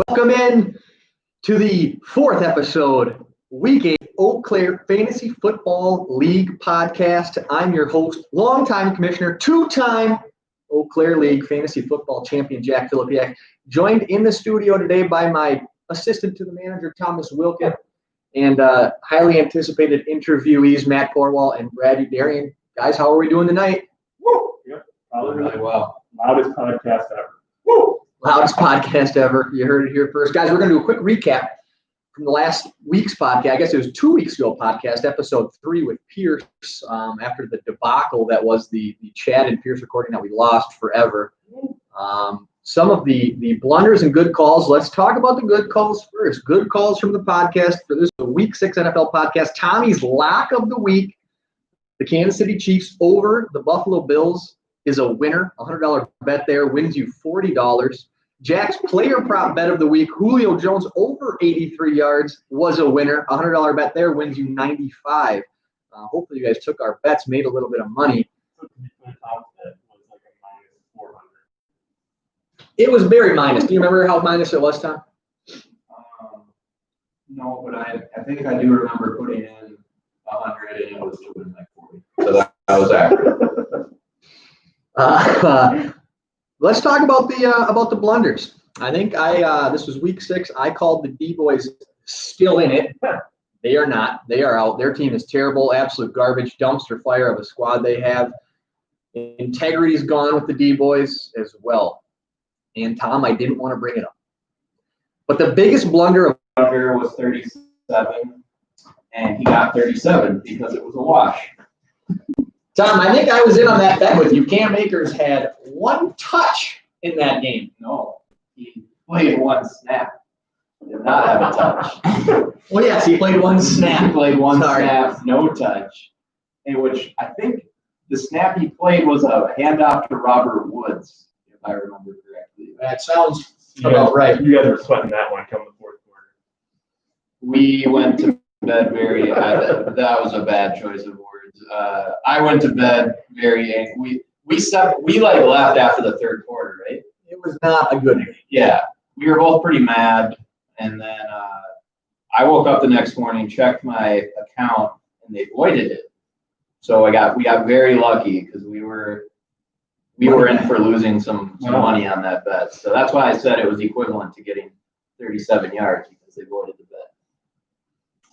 Welcome in to the fourth episode, Week 8 Eau Claire Fantasy Football League podcast. I'm your host, longtime commissioner, two-time Eau Claire League Fantasy Football champion, Jack Filipiak, joined in the studio today by my assistant to the manager, Thomas Wilkin, and highly anticipated interviewees, Matt Corwall and Brady Darian. Guys, how are we doing tonight? Woo! Yep, probably really well. Loudest podcast ever. Woo! Loudest podcast ever. You heard it here first. Guys, we're going to do a quick recap from the last week's podcast. I guess it was 2 weeks ago podcast, episode 3 with Pierce, after the debacle that was the Chad and Pierce recording that we lost forever. Some of the blunders and good calls. Let's talk about the good calls first. Good calls from the podcast for this Week 6 NFL podcast. Tommy's lock of the week, the Kansas City Chiefs over the Buffalo Bills, is a winner. $100 bet there wins you $40. Jack's player prop bet of the week, Julio Jones over 83 yards, was a winner. $100 bet there wins you $95. Hopefully you guys took our bets, made a little bit of money. It was very minus. Do you remember how minus it was, Tom? No, but I think I do remember putting in 100 and it was to win like 40. So that was accurate. Let's talk about the blunders. I think this was week 6. I called the D-boys still in it. They are not. They are out. Their team is terrible, absolute garbage, dumpster fire of a squad they have. Integrity's gone with the D-boys as well. And Tom, I didn't want to bring it up. But the biggest blunder of Under was 37, and he got 37 because it was a wash. Tom, I think I was in on that bet with you. Cam Akers had one touch in that game. No, he played one snap. He did not have a touch. Well, yes, he played one He snap. played one Sorry. snap, no touch, in which I think the snap he played was a handoff to Robert Woods, if I remember correctly. That sounds about right. You guys were sweating that one come the fourth quarter. We went to bed very. That was a bad choice of words. I went to bed very angry. We left after the third quarter, right? It was not a good game. Yeah, we were both pretty mad, and then I woke up the next morning, checked my account, and they voided it. So we got very lucky because we were in for losing some money on that bet. So that's why I said it was equivalent to getting 37 yards because they voided the bet.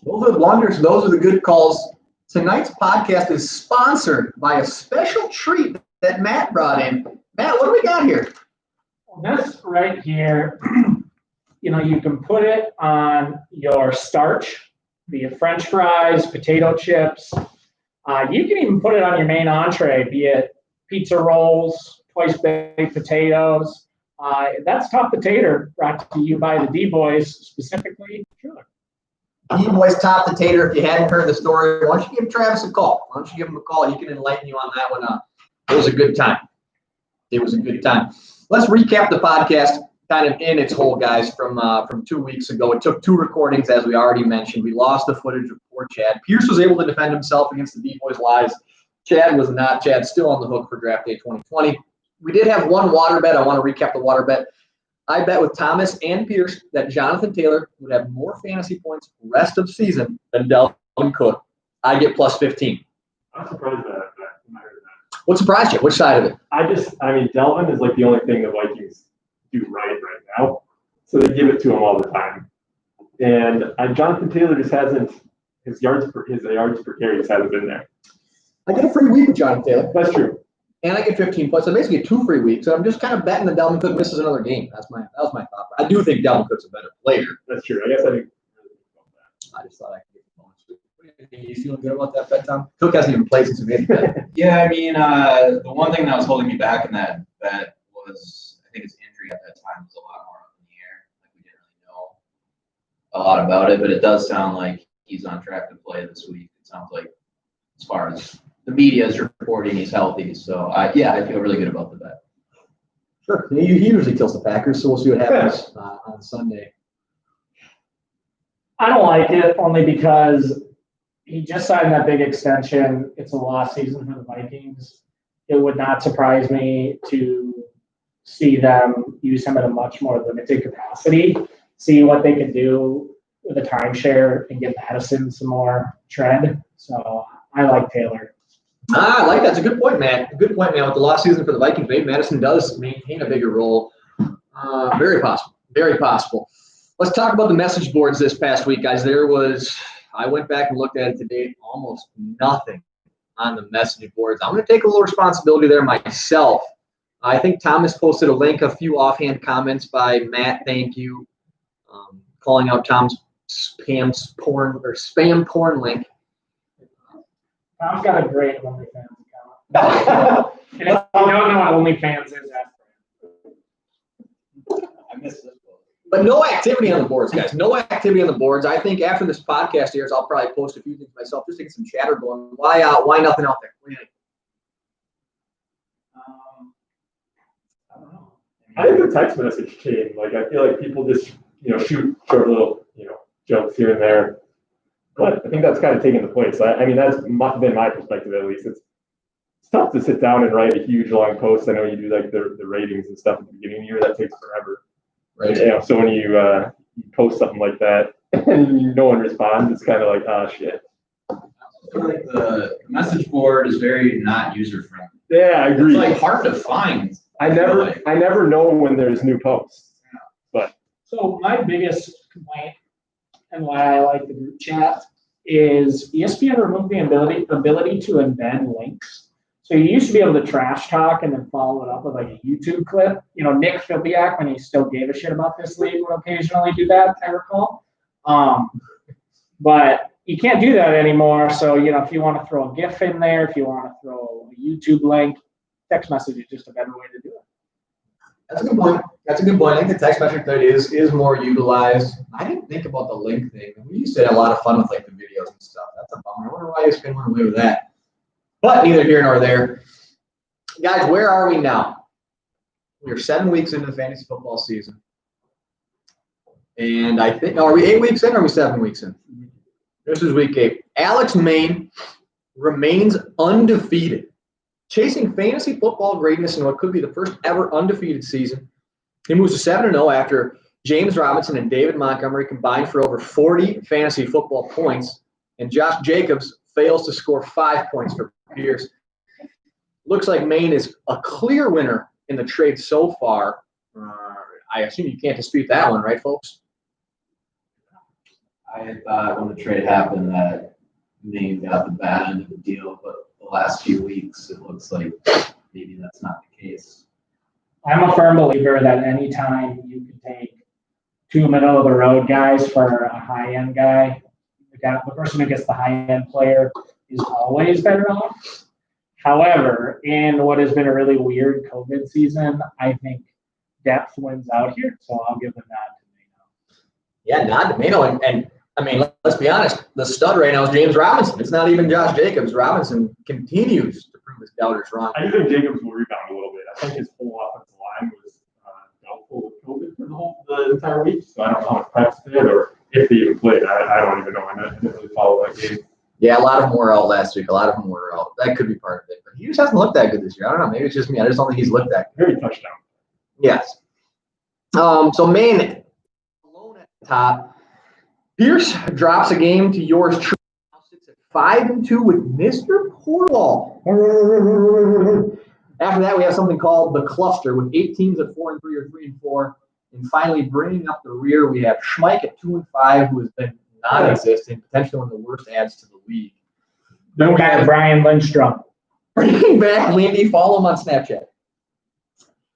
Those are the blunders. Those are the good calls. Tonight's podcast is sponsored by a special treat that Matt brought in. Matt, what do we got here? This right here, you can put it on your starch, be it French fries, potato chips. You can even put it on your main entree, be it pizza rolls, twice baked potatoes. That's Top Potato, brought to you by the D-Boys, specifically Schuler. D-Boys Top the Tater. If you hadn't heard the story, why don't you give Travis a call? Why don't you give him a call? He can enlighten you on that one. It was a good time. Let's recap the podcast kind of in its whole, guys, from 2 weeks ago. It took 2 recordings, as we already mentioned. We lost the footage of poor Chad. Pierce was able to defend himself against the D-Boys' lies. Chad was not. Chad's still on the hook for draft day 2020. We did have one water bet. I want to recap the water bet. I bet with Thomas and Pierce that Jonathan Taylor would have more fantasy points rest of season than Dalvin Cook. I get plus 15. I'm surprised by that. When I heard that. What surprised you? Which side of it? Delvin is like the only thing the Vikings do right now. So they give it to him all the time. And Jonathan Taylor just hasn't, his yards per carry just hasn't been there. I get a free week with Jonathan Taylor. That's true. And I get 15 points. So I basically get 2 free weeks. So I'm just kind of betting that Dalvin Cook misses another game. That was my thought. I do think Dalvin Cook's a better player. That's true. I guess I didn't really think about that. I just thought I could get the bonus. Are you feeling good about that bet, Tom? Cook hasn't even played since he made the bet. Yeah, the one thing that was holding me back in that bet was, I think his injury at that time was a lot more up in the air. Like, we didn't really know a lot about it, but it does sound like he's on track to play this week. It sounds like, as far as the media is reporting, he's healthy. So, I feel really good about the bet. Sure. He usually kills the Packers, so we'll see what happens on Sunday. I don't like it only because he just signed that big extension. It's a lost season for the Vikings. It would not surprise me to see them use him at a much more limited capacity. see what they could do with a timeshare and give Madison some more tread. So I like Taylor. I like that. It's a good point, man. Good point, man. With the lost season for the Vikings, maybe Madison does maintain a bigger role. Very possible. Very possible. Let's talk about the message boards this past week, guys. I went back and looked at it today, almost nothing on the message boards. I'm going to take a little responsibility there myself. I think Thomas posted a link, a few offhand comments by Matt, thank you, calling out Tom's spam porn link. Tom's got a great OnlyFans account. And if you don't know what OnlyFans is, I missed this one. But no activity on the boards, guys. No activity on the boards. I think after this podcast airs, I'll probably post a few things myself just to get some chatter going. Why nothing out there? What do you think? I don't know. I think the text message chain, like I feel like people just, shoot short little, jokes here and there. But I think that's kind of taken the place. I mean, that's been my perspective at least. It's tough to sit down and write a huge long post. I know you do like the ratings and stuff at the beginning of the year. That takes forever. Right. So when you post something like that and no one responds, it's kind of like, oh shit. I feel like the message board is very not user friendly. Yeah, I agree. It's like hard to find. I never know when there's new posts. But So my biggest complaint and why I like the group chat is ESPN removed the ability to embed links. So you used to be able to trash talk and then follow it up with like a YouTube clip. Nick Filbiak, when he still gave a shit about this league, would occasionally do that, I recall. But you can't do that anymore. So, if you want to throw a GIF in there, if you want to throw a YouTube link, text message is just a better way to do it. That's a good point. I think the text message thread is more utilized. I didn't think about the link thing. We used to have a lot of fun with like the videos and stuff. That's a bummer. I wonder why ESPN went away with that. But neither here nor there. Guys, where are we now? We are 7 weeks into the fantasy football season. And I think, are we 8 weeks in or are we 7 weeks in? This is week 8. Alex Main remains undefeated, chasing fantasy football greatness in what could be the first ever undefeated season. He moves to 7-0 after James Robinson and David Montgomery combined for over 40 fantasy football points, and Josh Jacobs fails to score 5 points for Pierce. Looks like Maine is a clear winner in the trade so far. I assume you can't dispute that one, right, folks? I thought when the trade happened that Maine got the bad end of the deal, but the last few weeks it looks like maybe that's not the case. I'm a firm believer that anytime you can take 2 middle-of-the-road guys for a high-end guy, the person who gets the high-end player is always better off. However, in what has been a really weird COVID season, I think depth wins out here, so I'll give them that to Mano. Yeah, not to Mano. And I mean, let's be honest. The stud right now is James Robinson. It's not even Josh Jacobs. Robinson continues to prove his doubters wrong. I do think Jacobs will rebound a little bit. I think his whole offensive line was doubtful with COVID for the entire week, so I don't know how much practice they did or if they even played. I don't even know. I didn't really follow that game. Yeah, a lot of them were out last week. A lot of them were out. That could be part of it. But he just hasn't looked that good this year. I don't know. Maybe it's just me. I just don't think he's looked that good. Very touchdown. Yes. So Maine alone at the top. Pierce drops a game to yours truly. Now sits at 5-2 with Mr. Portwall. After that, we have something called the cluster with 8 teams at 4-3 or 3-4. And finally, bringing up the rear, we have Schmeich at 2-5, who has been non-existent, potentially one of the worst adds to the league. Bring back Brian Lindstrom. Bringing back Lindy, follow him on Snapchat.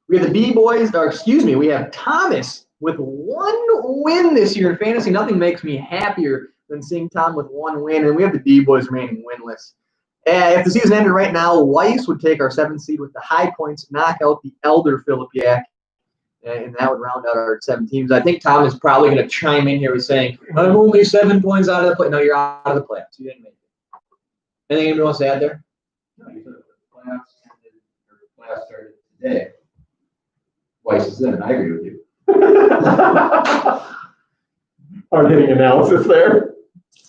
We have the D-Boys, we have Thomas with 1 win this year in fantasy. Nothing makes me happier than seeing Tom with 1 win, and we have the D-Boys remaining winless. If the season ended right now, Weiss would take our 7th seed with the high points, knock out the elder Filipiak, and that would round out our 7 teams. I think Tom is probably going to chime in here with saying, I'm only 7 points out of the play. No, you're out of the playoffs. You didn't make it. Anything anybody wants to add there? No, you said the playoffs started today. Weiss is in. I agree with you. Hard hitting analysis there.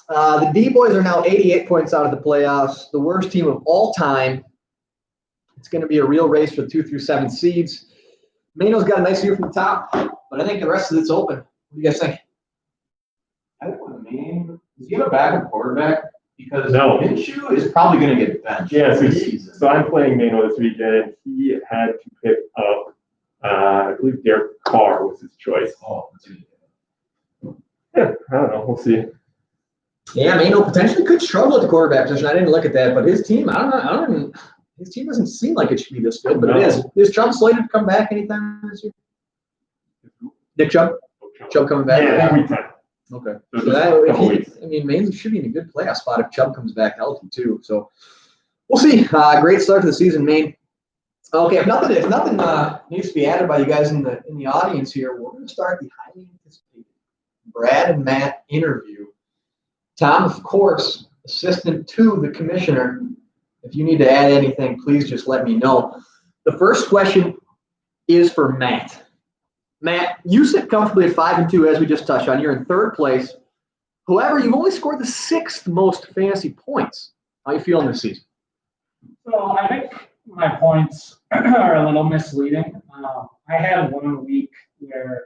The D-Boys are now 88 points out of the playoffs, the worst team of all time. It's going to be a real race for the 2 through 7 seeds. Mano's got a nice view from the top, but I think the rest of it's open. What do you guys think? I think with Maine, does he have a backup quarterback? Because No. Minshew is probably going to get benched Yeah, so, this season. so I'm playing Mano this weekend, and he had to pick up, I believe Derek Carr was his choice. Oh, that's good. Yeah, I don't know. We'll see. Yeah, Mano potentially could struggle at the quarterback position. I didn't look at that, but his team, his team doesn't seem like it should be this good, but it is. Is Chubb slated to come back anytime this year? Nick Chubb? Chubb coming back? Yeah, week 10. Okay. So So just that, a if couple he, weeks. I mean, Maine should be in a good playoff spot if Chubb comes back healthy too. So we'll see. Great start to the season, Maine. Okay, if nothing needs to be added by you guys in the audience here, we're going to start the highly anticipated Brad and Matt interview. Tom, of course, assistant to the commissioner. If you need to add anything, please just let me know. The first question is for Matt. Matt, you sit comfortably at 5-2, as we just touched on. You're in third place. However, you've only scored the 6th most fantasy points. How are you feeling this season? So I think my points are a little misleading. I had 1 week where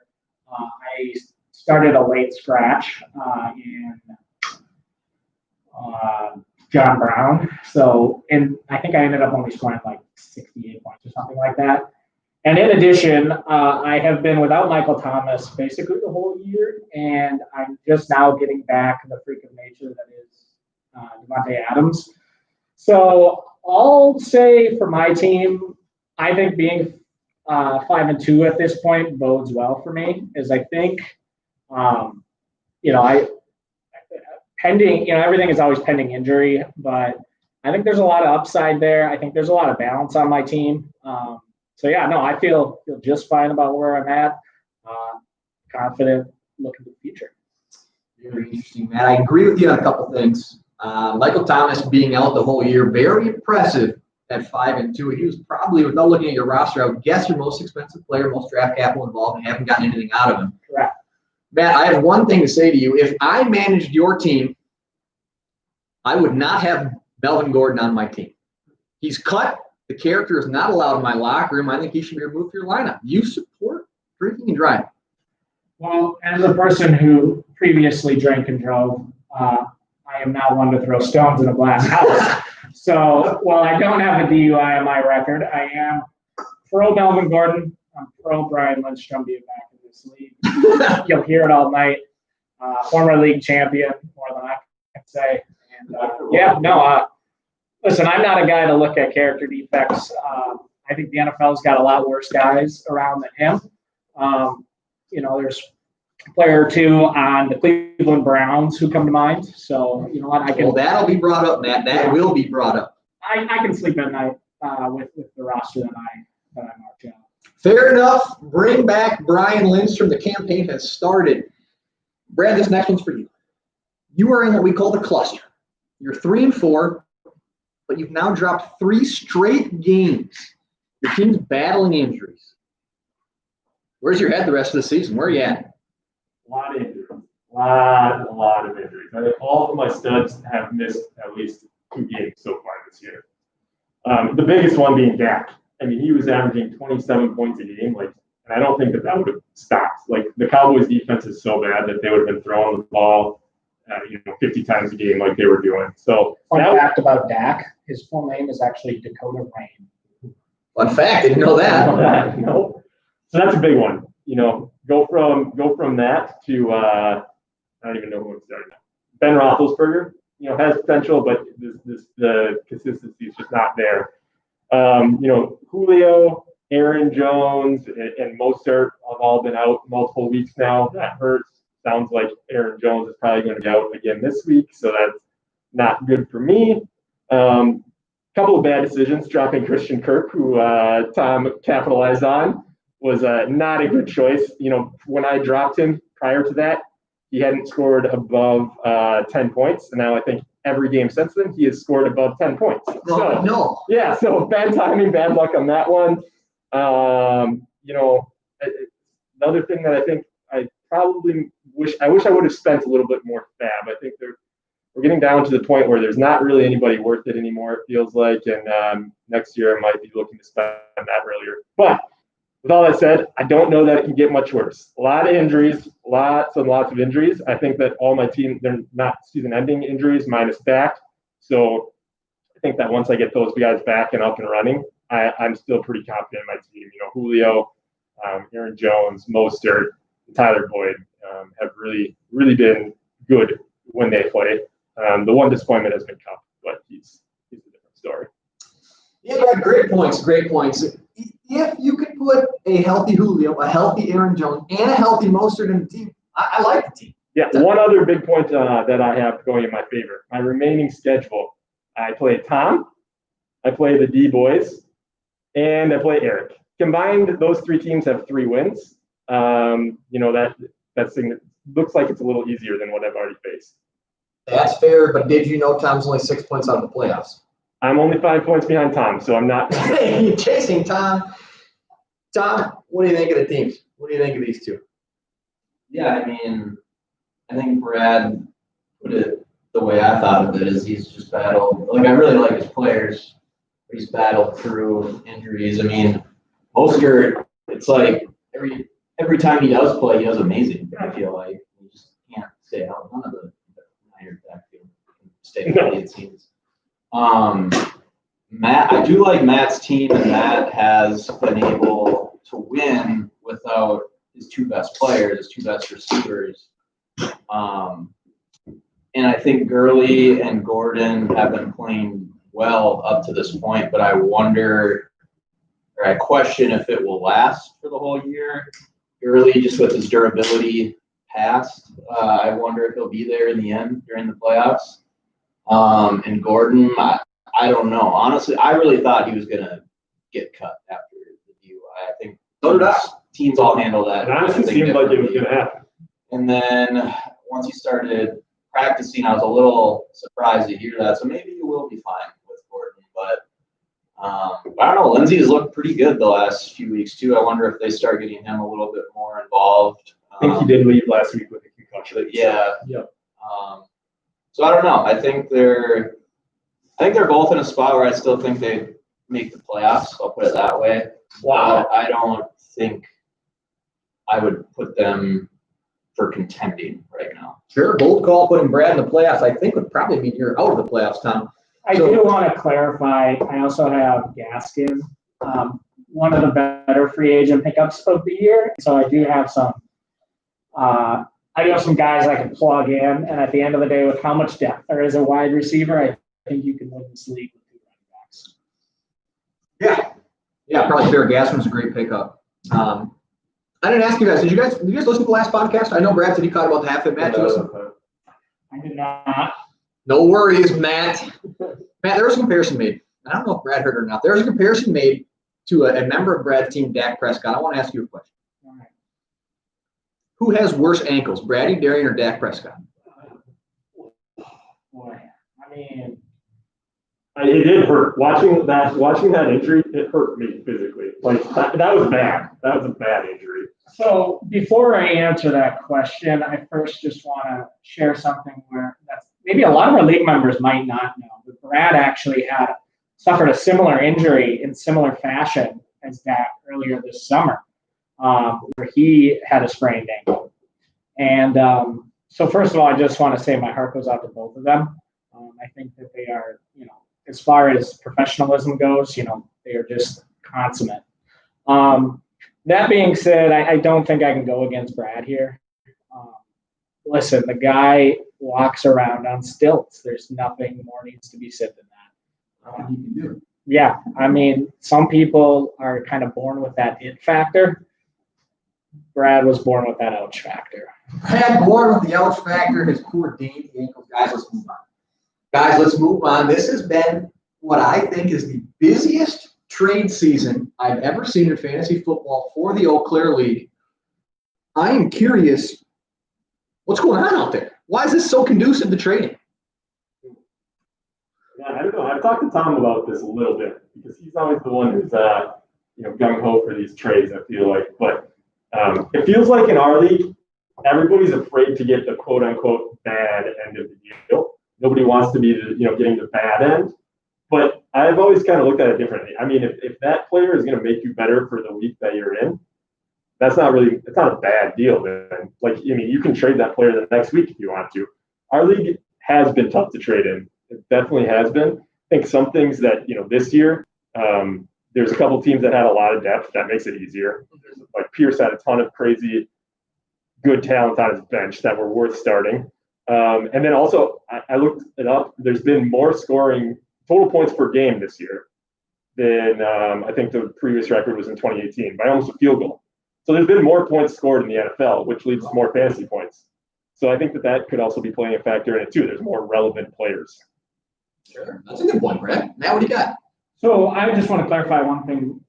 I started a late scratch in John Brown. So, and I think I ended up only scoring like 68 points or something like that. And in addition, I have been without Michael Thomas basically the whole year, and I'm just now getting back the freak of nature that is Devontae Adams. So I'll say for my team, I think being 5-2 at this point bodes well for me, as I think, pending, everything is always pending injury, but I think there's a lot of upside there. I think there's a lot of balance on my team. So yeah, no, I feel just fine about where I'm at. Confident looking to the future. Very interesting, Matt. I agree with you on a couple things. Michael Thomas being out the whole year, very impressive at 5-2. He was probably, without looking at your roster, I would guess your most expensive player, most draft capital involved, and haven't gotten anything out of him. Correct. Matt, I have one thing to say to you. If I managed your team, I would not have Melvin Gordon on my team. He's cut. The character is not allowed in my locker room. I think he should be removed from your lineup. You support drinking and driving. Well, as a person who previously drank and drove, I am now one to throw stones in a glass house. So while I don't have a DUI on my record, I am pro Melvin Gordon. I'm pro Brian Lindstrom being back in this league. You'll hear it all night. Former league champion, more than I can say. And listen, I'm not a guy to look at character defects. I think the NFL's got a lot worse guys around than him. There's a player or two on the Cleveland Browns who come to mind. So, you know what? Well, that'll be brought up, Matt. That will be brought up. I can sleep at night with the roster that I marked out. Fair enough. Bring back Brian Lindstrom. The campaign has started. Brad, this next one's for you. You are in what we call the cluster. You're 3-4, but you've now dropped 3 straight games. Your team's battling injuries. Where's your head the rest of the season? Where are you at? A lot of injuries. A lot of injuries. I think all of my studs have missed at least 2 games so far this year. The biggest one being Dak. I mean, he was averaging 27 points a game, and I don't think that would have stopped. The Cowboys' defense is so bad that they would have been throwing the ball, 50 times a game like they were doing. So Fun fact about Dak: his full name is actually Dakota Rain. Fun fact, didn't know that. No. So that's a big one. Go from that to I don't even know who I'm starting now. Ben Roethlisberger, has potential, but the consistency is just not there. Julio, Aaron Jones, and Mostert have all been out multiple weeks now. That hurts. Sounds like Aaron Jones is probably going to be out again this week, so that's not good for me. Couple of bad decisions, dropping Christian Kirk, who Tom capitalized on, was not a good choice. When I dropped him prior to that, he hadn't scored above 10 points, and now I think every game since then he has scored above 10 points. Yeah, so bad timing, bad luck on that one. The other thing that I think I probably wish I would have spent a little bit more fab. I think we're getting down to the point where there's not really anybody worth it anymore, it feels like, and next year I might be looking to spend that earlier. But with all that said, I don't know that it can get much worse. A lot of injuries, lots and lots of injuries. I think that all my team, they're not season-ending injuries minus back. So I think that once I get those guys back and up and running, I'm still pretty confident in my team. You know, Julio, Aaron Jones, Mostert, Tyler Boyd have really, really been good when they play. The one disappointment has been Cup, but he's a different story. Yeah, Brad, great points. Great points. If you could put a healthy Julio, a healthy Aaron Jones, and a healthy Mostert in the team, I like the team. Yeah, one other big point that I have going in my favor. My remaining schedule, I play Tom, I play the D-Boys, and I play Eric. Combined, those three teams have 3 wins. You know, that thing looks like it's a little easier than what I've already faced. That's fair, but did you know Tom's only 6 points out of the playoffs? I'm only 5 points behind Tom, so I'm not. You're chasing Tom. Tom, what do you think of the teams? What do you think of these two? Yeah, I mean, I think Brad put it the way I thought of it is he's just battled. Like, I really like his players. But he's battled through injuries. I mean, Mostert, it's like every time he does play, he does amazing. I feel like he just can't stay out. None of the minor backfield can stay healthy, it seems. Matt, I do like Matt's team, and Matt has been able to win without his 2 best players, his 2 best receivers. And I think Gurley and Gordon have been playing well up to this point, but I wonder, or I question if it will last for the whole year. Gurley, just with his durability past, I wonder if he'll be there in the end during the playoffs. And Gordon, I don't know. Honestly, I really thought he was going to get cut after the DUI. I think teams all handle that. It honestly seemed like it was going to happen. And then once he started practicing, I was a little surprised to hear that. So maybe you will be fine with Gordon. But I don't know. Lindsey's looked pretty good the last few weeks, too. I wonder if they start getting him a little bit more involved. I think he did leave last week with a concussion. Yeah. Yep. So I don't know. I think they're both in a spot where I still think they make the playoffs. I'll put it that way. Wow. I don't think I would put them for contending right now. Sure, bold call putting Brad in the playoffs. I think would probably mean you're out of the playoffs, Tom. I do want to clarify, I also have Gaskin, one of the better free agent pickups of the year. So I do have some guys I can plug in. And at the end of the day, with how much depth there is a wide receiver, I think you can win this league with 2 running backs. Yeah, probably fair. Gaskin's a great pickup. I didn't ask you guys. Did you guys listen to the last podcast? I know Brad said he caught about half of it. Matt, did you listen? I did not. No worries, Matt. Matt, there was a comparison made. I don't know if Brad heard it or not. There was a comparison made to a member of Brad's team, Dak Prescott. I want to ask you a question. All right. Who has worse ankles, Brady Darian or Dak Prescott? Boy, I mean, It did hurt. Watching that injury, it hurt me physically. Like that was bad. That was a bad injury. so before I answer that question, I first just want to share something where that's maybe a lot of our league members might not know, but Brad actually suffered a similar injury in similar fashion as Dak earlier this summer, where he had a sprained ankle. And so first of all, I just want to say my heart goes out to both of them. I think that they are, as far as professionalism goes, they are just consummate. That being said, I don't think I can go against Brad here. Listen, the guy walks around on stilts. There's nothing more needs to be said than that. You can do it. Yeah, I mean, some people are kind of born with that it factor. Brad was born with that ouch factor. Brad born with the ouch factor, his poor dainty ankles. Guys, let's move on. This has been what I think is the busiest trade season I've ever seen in fantasy football for the Eau Claire League. I am curious, what's going on out there? Why is this so conducive to trading? Yeah, I don't know. I've talked to Tom about this a little bit because he's always the one who's gung ho for these trades. I feel like, but it feels like in our league, everybody's afraid to get the quote unquote bad end of the deal. Nobody wants to be getting the bad end. But I've always kind of looked at it differently. I mean, if that player is going to make you better for the week that you're in, it's not a bad deal, man. Like, I mean, you can trade that player the next week if you want to. Our league has been tough to trade in. It definitely has been. I think some things that, this year, there's a couple teams that had a lot of depth. That makes it easier. Like Pierce had a ton of crazy good talent on his bench that were worth starting. And then also, I looked it up. There's been more scoring, total points per game this year than I think the previous record was in 2018 by almost a field goal. So there's been more points scored in the NFL, which leads to more fantasy points. So I think that could also be playing a factor in it too. There's more relevant players. Sure, that's a good point, Brett. Now what do you got? So I just want to clarify one thing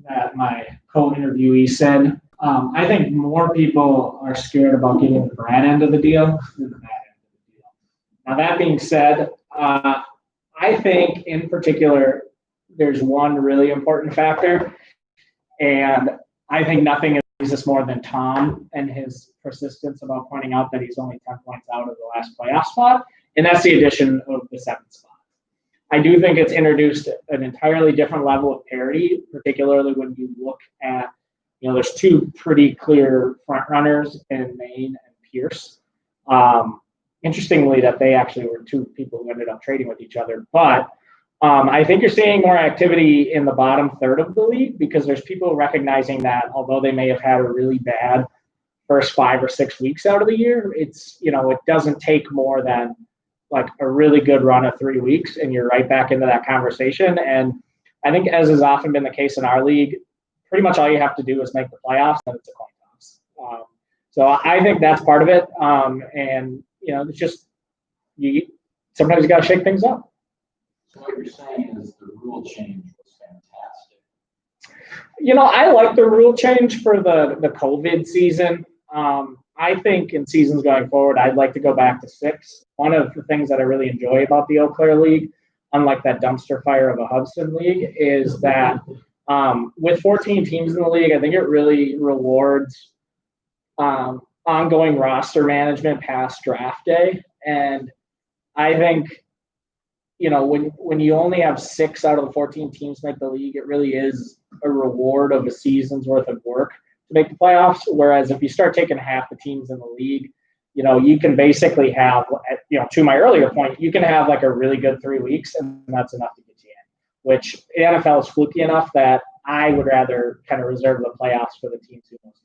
that my co-interviewee said. I think more people are scared about getting the bad end of the deal than the bad end of the deal. Now, that being said, I think in particular, there's one really important factor, and I think nothing is this more than Tom and his persistence about pointing out that he's only 10 points out of the last playoff spot, and that's the addition of the 7th spot. I do think it's introduced an entirely different level of parity, particularly when you look at, there's two pretty clear front runners in Maine and Pierce. Interestingly, that they actually were two people who ended up trading with each other. But I think you're seeing more activity in the bottom third of the league because there's people recognizing that although they may have had a really bad first 5 or 6 weeks out of the year, it's, it doesn't take more than like a really good run of 3 weeks and you're right back into that conversation. And I think as has often been the case in our league, pretty much all you have to do is make the playoffs and it's a coin toss. So I think that's part of it. And, it's just, sometimes you got to shake things up. So what you're saying is the rule change was fantastic. I like the rule change for the COVID season. I think in seasons going forward, I'd like to go back to 6. One of the things that I really enjoy about the Eau Claire League, unlike that dumpster fire of a Hubson League, is that with 14 teams in the league, I think it really rewards ongoing roster management past draft day. And I think, when you only have 6 out of the 14 teams make the league, it really is a reward of a season's worth of work to make the playoffs. Whereas if you start taking half the teams in the league, you can basically have, to my earlier point, you can have like a really good 3 weeks and that's enough to get you in, which the NFL is fluky enough that I would rather kind of reserve the playoffs for the teams who most are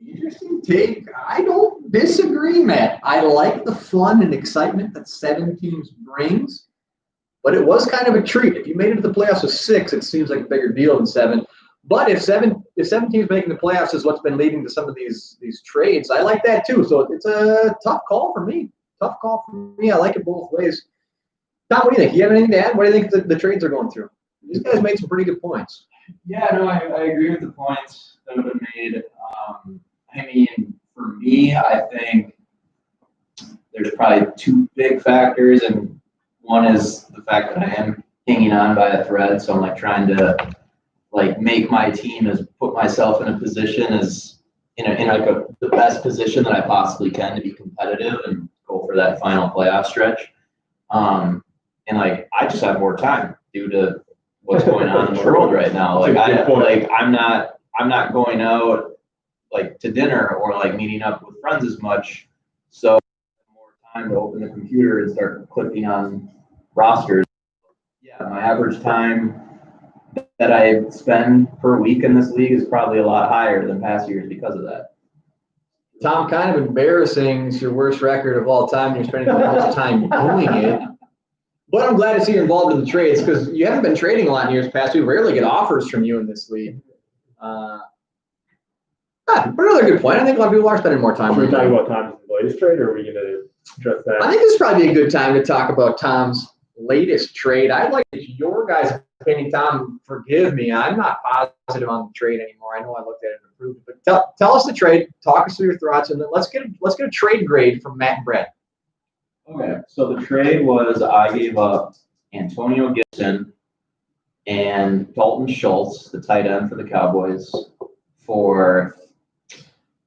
good. Interesting take. I don't disagree, Matt. I like the fun and excitement that 7 teams brings, but it was kind of a treat. If you made it to the playoffs with 6, it seems like a bigger deal than 7. But if 7 teams making the playoffs is what's been leading to some of these trades, I like that too. So it's a tough call for me. I like it both ways. Tom, what do you think? You have anything to add? What do you think the trades are going through? These guys made some pretty good points. Yeah, no, I agree with the points that have been made. I mean, for me, I think there's probably 2 big factors, and one is the fact that I am hanging on by a thread, so I'm like trying to make my team put myself in a position the best position that I possibly can to be competitive and go for that final playoff stretch. And I just have more time due to what's going on in the world right now. I'm not going out to dinner or meeting up with friends as much. So more time to open the computer and start clicking on rosters. Yeah, my average time that I spend per week in this league is probably a lot higher than past years because of that. Tom, kind of embarrassing. It's your worst record of all time. You're spending the most time doing it. But I'm glad to see you're involved in the trades because you haven't been trading a lot in years past. We rarely get offers from you in this league. But another good point. I think a lot of people are spending more time. Are we talking about Tom's latest trade, or are we going to address that? I think this is probably a good time to talk about Tom's latest trade. I'd like to hear your guys' opinion. Tom, forgive me. I'm not positive on the trade anymore. I know I looked at it and approved it, but tell us the trade. Talk us through your thoughts, and then let's get a trade grade from Matt and Brett. Okay, so the trade was I gave up Antonio Gibson and Dalton Schultz, the tight end for the Cowboys, for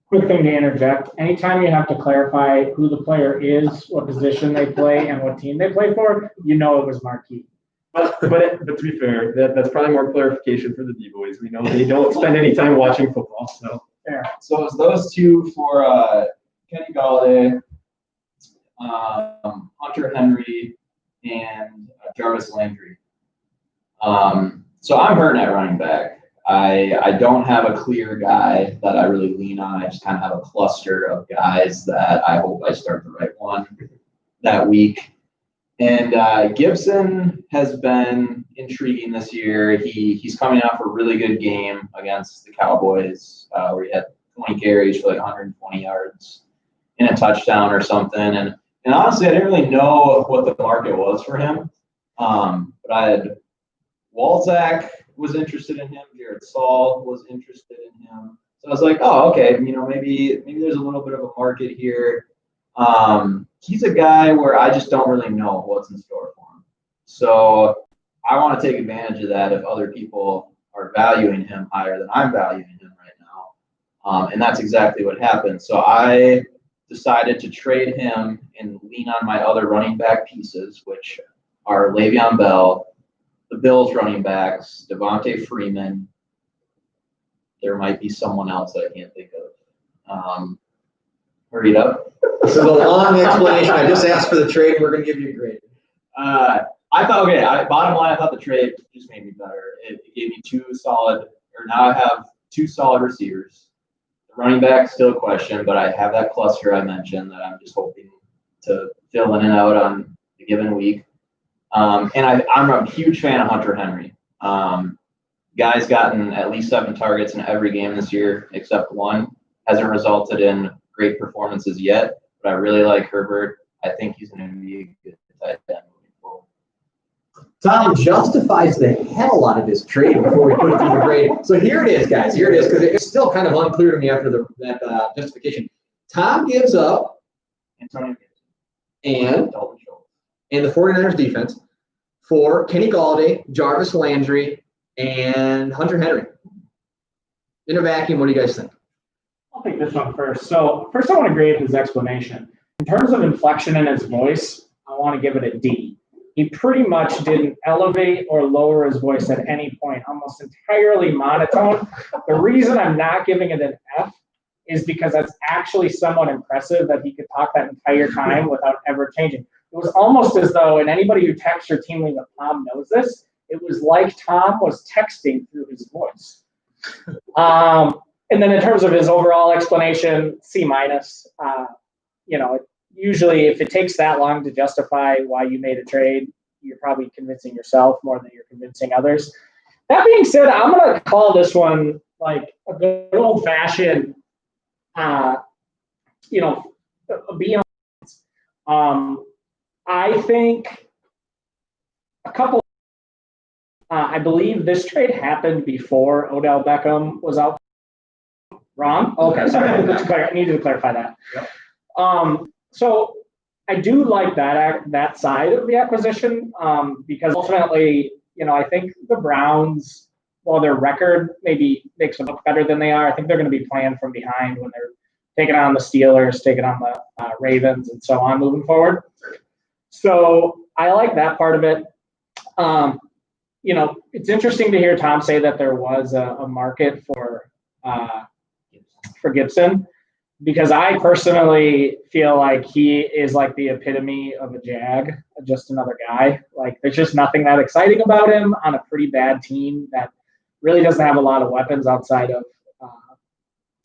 quick thing to interject. Anytime you have to clarify who the player is, what position they play, and what team they play for, you know it was Marquis. But to be fair, that's probably more clarification for the D-boys. We know they don't spend any time watching football, so. Fair. So it's those two for Kenny Galladay, Hunter Henry, and Jarvis Landry. So I'm hurting at running back. I don't have a clear guy that I really lean on. I just kind of have a cluster of guys that I hope I start the right one that week. And Gibson has been intriguing this year. He's coming off a really good game against the Cowboys, where he had 20 carries for like 120 yards and a touchdown or something. And honestly, I didn't really know what the market was for him. But I had Walzak was interested in him. Jared Saul was interested in him. So I was like, oh, okay, maybe there's a little bit of a market here. He's a guy where I just don't really know what's in store for him. So I want to take advantage of that if other people are valuing him higher than I'm valuing him right now. And that's exactly what happened. So I decided to trade him and lean on my other running back pieces, which are Le'Veon Bell, the Bills running backs, Devontae Freeman. There might be someone else that I can't think of. Hurry it up. This is a long explanation. I just asked for the trade, and we're going to give you a grade. Bottom line, I thought the trade just made me better. It gave me now I have two solid receivers. The running back still a question, but I have that cluster I mentioned that I'm just hoping to fill in and out on a given week. And I'm a huge fan of Hunter Henry. Guy's gotten at least 7 targets in every game this year, except one. Hasn't resulted in great performances yet, but I really like Herbert. I think he's going to be a good tight end moving forward. Tom justifies the hell out of his trade before we put it through the grade. So here it is, guys. Here it is, because it's still kind of unclear to me after that justification. Tom gives up Antonio and Dalton Schultz. the 49ers defense for Kenny Galladay, Jarvis Landry, and Hunter Henry. In a vacuum, what do you guys think? I'll take this one first. So first I want to grade his explanation. In terms of inflection in his voice, I want to give it a D. He pretty much didn't elevate or lower his voice at any point, almost entirely monotone. The reason I'm not giving it an F is because that's actually somewhat impressive that he could talk that entire time without ever changing. It was almost as though, and anybody who texts your team lead with Tom knows this, it was like Tom was texting through his voice. And then in terms of his overall explanation, C-. Usually if it takes that long to justify why you made a trade, you're probably convincing yourself more than you're convincing others. That being said, I'm going to call this one like a good old-fashioned, B. I think a couple. I believe this trade happened before Odell Beckham was out. Wrong? Okay, sorry. I needed to clarify that. Yep. So I do like that side of the acquisition because ultimately, I think the Browns, while their record maybe makes them look better than they are, I think they're going to be playing from behind when they're taking on the Steelers, taking on the Ravens, and so on moving forward. So I like that part of it. It's interesting to hear Tom say that there was a market for Gibson, because I personally feel like he is like the epitome of a Jag, just another guy. Like there's just nothing that exciting about him on a pretty bad team that really doesn't have a lot of weapons outside of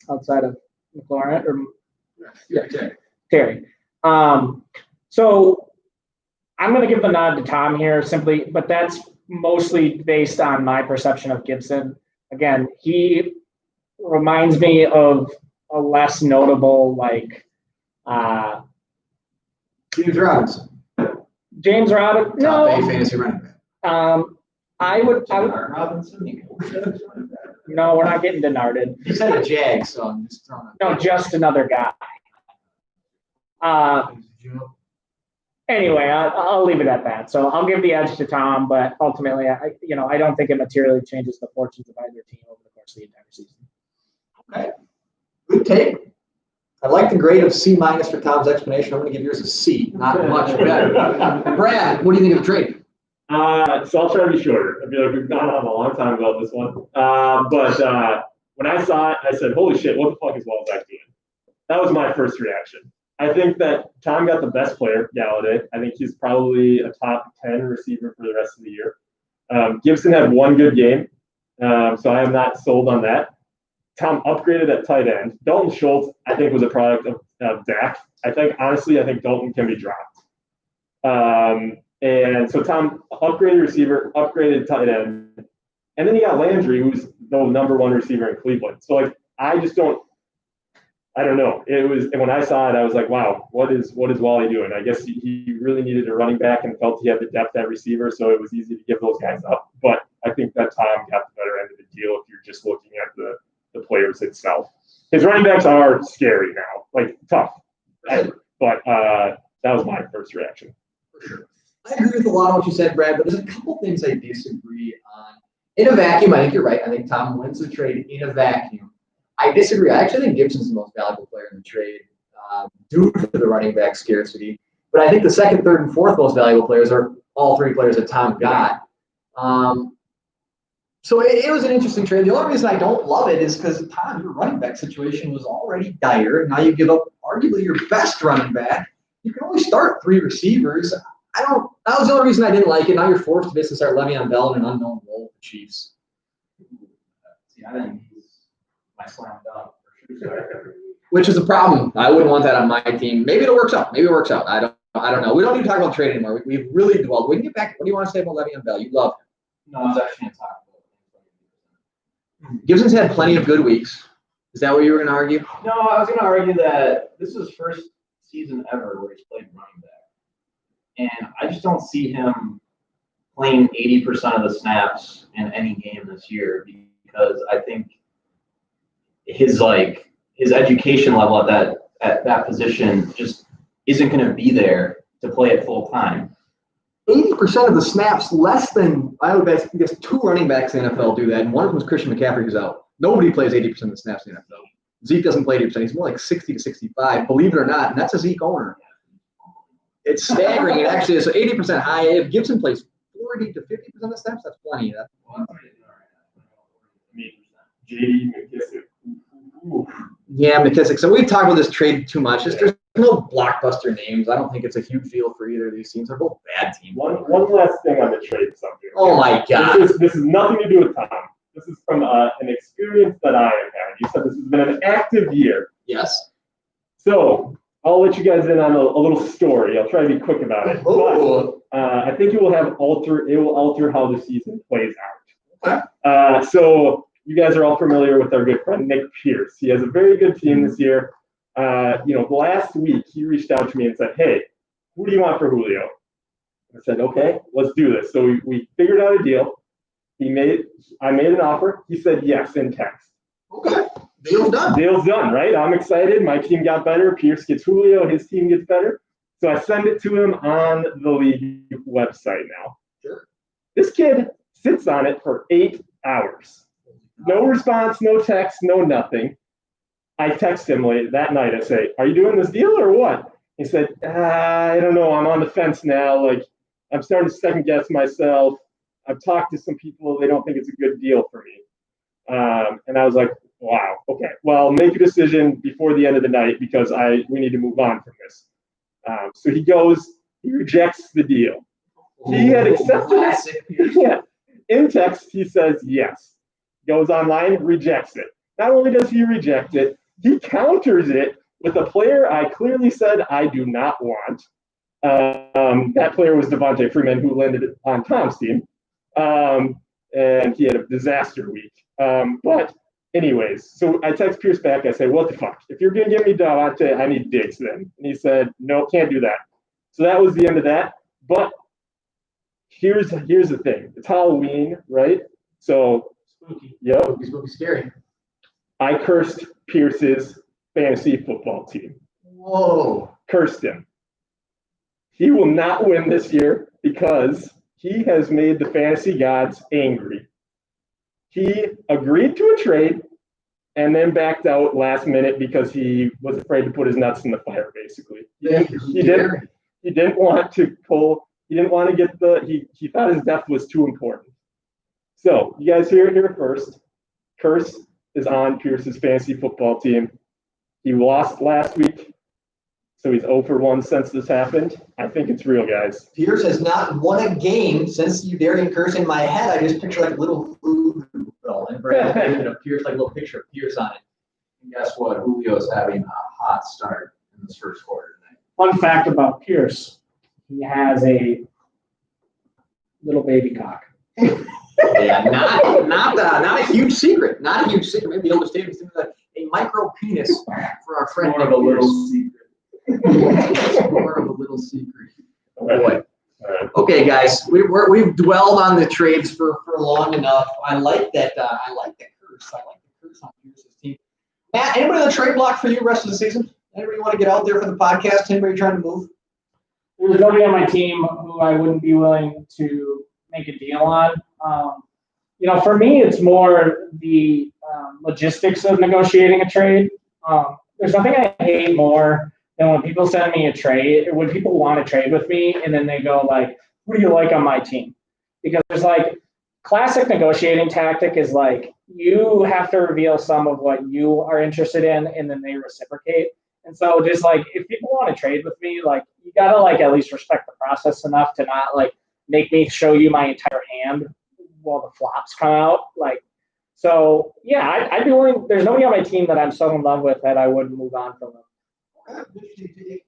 McLaurin or Terry. So I'm going to give the nod to Tom here simply, but that's mostly based on my perception of Gibson. Again, he reminds me of a less notable James Robinson. No. Top 8 fantasy running back. I would. Robinson. No, we're not getting denarded. You said a Jag, so I'm just throwing it. No, just another guy. Anyway, I'll leave it at that. So I'll give the edge to Tom, but ultimately, I don't think it materially changes the fortunes of either team over the course of the entire season. Okay. Good take. I like the grade of C- for Tom's explanation. I'm going to give yours a C. Not much better. Brad, what do you think of the trade? So I'll try to be shorter. I feel like we've gone on a long time about this one. But when I saw it, I said, holy shit, what the fuck is Walzak doing? That was my first reaction. I think that Tom got the best player, Galladay. I think he's probably a top 10 receiver for the rest of the year. Gibson had one good game, so I am not sold on that. Tom upgraded at tight end. Dalton Schultz, I think, was a product of Dak. I think Dalton can be dropped. And so Tom upgraded receiver, upgraded tight end, and then he got Landry, who's the number one receiver in Cleveland. So like, I don't know. It was, and when I saw it, I was like, wow, what is Wally doing? I guess he really needed a running back and felt he had the depth at receiver, so it was easy to give those guys up. But I think that Tom got the better end of the deal if you're just looking at the players itself. His running backs are scary now, like tough. But that was my first reaction. For sure. I agree with a lot of what you said, Brad, but there's a couple things I disagree on. In a vacuum, I think you're right. I think Tom wins the trade in a vacuum. I disagree. I actually think Gibson's the most valuable player in the trade due to the running back scarcity. But I think the second, third, and fourth most valuable players are all three players that Tom got. So it was an interesting trade. The only reason I don't love it is because, Tom, your running back situation was already dire. Now you give up arguably your best running back. You can only start three receivers. That was the only reason I didn't like it. Now you're forced to basically start Le'Veon Bell in an unknown role with the Chiefs. See, I think he's my slam dunk for sure. Which is a problem. I wouldn't want that on my team. Maybe it works out. I don't know. We don't need to talk about trade anymore. We've really dwelled. We can get back. What do you want to say about Le'Veon Bell? You love him. No, I was actually going to talk about Gibson's had plenty of good weeks. Is that what you were going to argue? No, I was going to argue that this is his first season ever where he's played running back. And I just don't see him playing 80% of the snaps in any game this year because I think his education level at that position just isn't going to be there to play it full time. 80% of the snaps, less than, I would guess two running backs in the NFL do that, and one of them is Christian McCaffrey, who's out. Nobody plays 80% of the snaps in the NFL. Zeke doesn't play 80%. He's more like 60 to 65, believe it or not, and that's a Zeke owner. It's staggering. It actually is 80% high. If Gibson plays 40 to 50% of the snaps, that's plenty. JD McKissick. Yeah, McKissick. So we've talked about this trade too much. There's no blockbuster names. I don't think it's a huge deal for either of these teams. They're both bad teams. One last thing on the trade subject. Oh my God. This is nothing to do with Tom. This is from an experience that I have had. You said this has been an active year. Yes. So I'll let you guys in on a little story. I'll try to be quick about it. Oh. But, I think it will alter how the season plays out. Okay. So you guys are all familiar with our good friend Nick Pierce. He has a very good team this year. Last week he reached out to me and said, "Hey, who do you want for Julio?" I said, "Okay, let's do this." So we figured out a deal. I made an offer. He said yes in text. Okay. Deal's done. Deal's done, right? I'm excited. My team got better. Pierce gets Julio. His team gets better. So I send it to him on the league website now. Sure. This kid sits on it for 8 hours. No response, no text, no nothing. I text him late that night. I say, "Are you doing this deal or what?" He said, "I don't know. I'm on the fence now. Like, I'm starting to second guess myself. I've talked to some people. They don't think it's a good deal for me." And I was like, wow, okay. Well, make a decision before the end of the night because we need to move on from this. So he rejects the deal. He had accepted it. Yeah. In text, he says yes. Goes online, rejects it. Not only does he reject it, he counters it with a player I clearly said I do not want. That player was Devontae Freeman, who landed on Tom's team. And he had a disaster week. But anyways, so I text Pierce back. I say, "What the fuck? If you're going to give me Devontae, I need Diggs then." And he said, "No, can't do that." So that was the end of that. But here's the thing. It's Halloween, right? So, Spooky. yep. Spooky, scary. I cursed Pierce's fantasy football team. Whoa. Cursed him. He will not win this year because he has made the fantasy gods angry. He agreed to a trade and then backed out last minute because he was afraid to put his nuts in the fire, basically. He didn't want to pull, he didn't want to get he thought his death was too important. So, you guys hear it here first. Curse is on Pierce's fantasy football team. He lost last week, so he's 0 for 1 since this happened. I think it's real, guys. Pierce has not won a game since you dared Curse. In my head, I just picture like a little voodoo doll and Brandon a Pierce, like a little picture of Pierce on it. And guess what? Julio's having a hot start in this first quarter tonight. Fun fact about Pierce, he has a little baby cock. Yeah, not a huge secret. Not a huge secret. Maybe the understatement is a micro penis for our friend. More of a little secret. More of a little secret. Oh All boy. right. Okay, guys, we've dwelled on the trades for long enough. I like that. I like the Curse. I like the Curse on Pierce's team. Matt, anybody on the trade block for you rest of the season? Anybody want to get out there for the podcast? Anybody trying to move? There's nobody on my team who I wouldn't be willing to make a deal on. For me, it's more the logistics of negotiating a trade. There's nothing I hate more than when people send me a trade, when people want to trade with me, and then they go like, "Who do you like on my team?" Because there's like classic negotiating tactic is like you have to reveal some of what you are interested in, and then they reciprocate. And so just like if people want to trade with me, like you gotta like at least respect the process enough to not like make me show you my entire hand while the flops come out. Like, so yeah, I'd be willing. There's nobody on my team that I'm so in love with that I wouldn't move on from them. You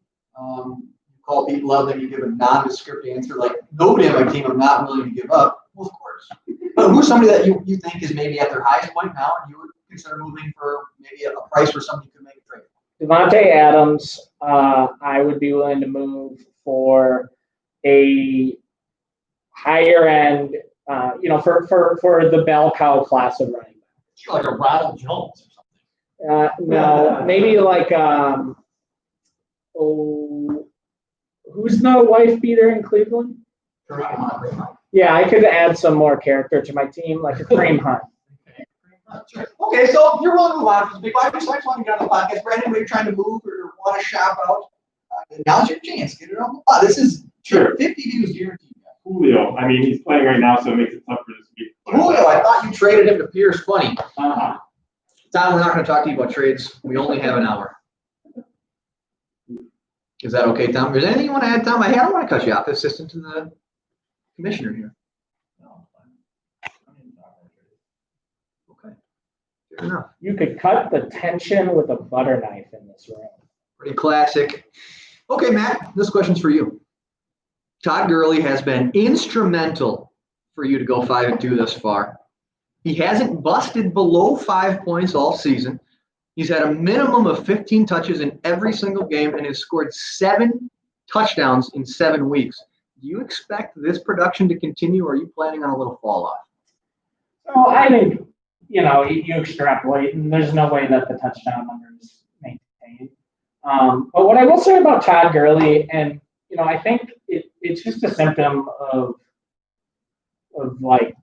call people out and you give a nondescript answer like nobody on my team I'm not willing to give up. Well, of course. But who's somebody that you think is maybe at their highest point now and you would consider moving for maybe a price where somebody could make a trade? Devontae Adams, I would be willing to move for a higher end, for the bell cow class of running back. Like a Ronald Jones or something. No, maybe like who's the wife beater in Cleveland? Yeah, I could add some more character to my team, like a Kareem Hunt. Okay, so you're willing to move on from the big wide receiver. I just want to get on the podcast. Brandon, when you're trying to move or want to shop out, now's your chance. Get it on the pod. This is Sure. 50 views guaranteed. Julio, I mean, he's playing right now, so it makes it tough for this week. Julio, I thought you traded him to Pierce. Funny. Uh-huh. Tom, we're not going to talk to you about trades. We only have an hour. Is that okay, Tom? Is there anything you want to add, Tom? I don't want to cut you off. Assistant to the commissioner here. Okay. Fair enough. You could cut the tension with a butter knife in this room. Pretty classic. Okay, Matt, this question's for you. Todd Gurley has been instrumental for you to go 5-2 thus far. He hasn't busted below 5 points all season. He's had a minimum of 15 touches in every single game and has scored 7 touchdowns in 7 weeks. Do you expect this production to continue, or are you planning on a little fall off? So I think, you extrapolate, and there's no way that the touchdown number is maintained. But what I will say about Todd Gurley, and I think it's just a symptom of like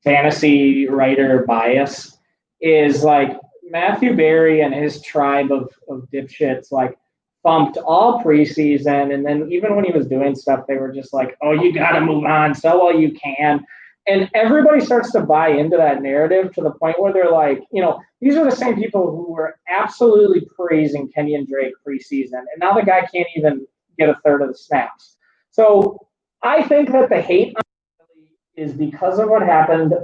fantasy writer bias, is like Matthew Berry and his tribe of dipshits like bumped all preseason, and then even when he was doing stuff, they were just like, "Oh, you got to move on, sell while you can." And everybody starts to buy into that narrative to the point where they're like, these are the same people who were absolutely praising Kenyon Drake preseason, and now the guy can't even get a third of the snaps. So I think that the hate on Gurley is because of what happened,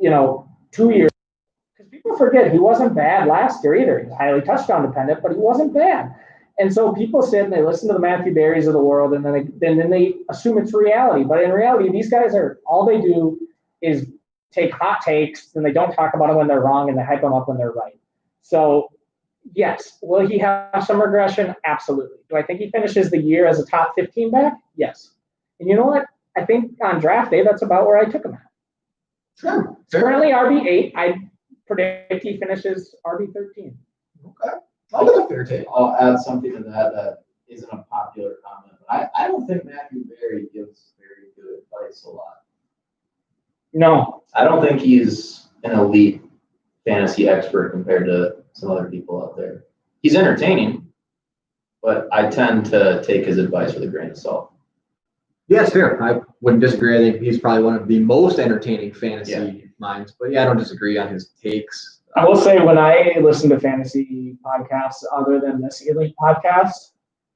2 years. Because people forget he wasn't bad last year either. He was highly touchdown dependent, but he wasn't bad. And so people sit and they listen to the Matthew Berrys of the world, and then they assume it's reality. But in reality, these guys all they do is take hot takes, and they don't talk about them when they're wrong, and they hype them up when they're right. So yes, will he have some regression? Absolutely. Do I think he finishes the year as a top 15 back? Yes. And you know what? I think on draft day, that's about where I took him at. Sure. Currently RB8. I predict he finishes RB13. Okay. That's a fair take. I'll add something to that isn't a popular comment. But I don't think Matthew Berry gives very good advice a lot. No. I don't think he's an elite fantasy expert compared to some other people out there. He's entertaining, but I tend to take his advice with a grain of salt. Yeah, it's fair. I wouldn't disagree. I think he's probably one of the most entertaining fantasy minds. But yeah, I don't disagree on his takes. I will say when I listen to fantasy podcasts other than this Elite podcast,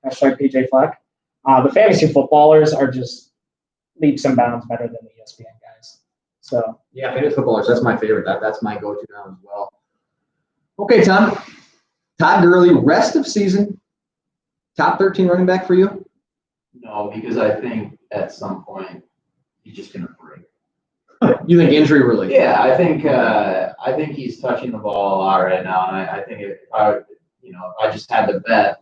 hashtag PJ Fleck, the fantasy footballers are just leaps and bounds better than the ESPN guys. So Yeah, fantasy footballers. That's my favorite. That's my go-to now as well. Okay, Tom. Todd Gurley, rest of season, top 13 running back for you? No, because I think at some point he's just going to break. You think injury related? Yeah, I think he's touching the ball a lot right now, and I think if I just had to bet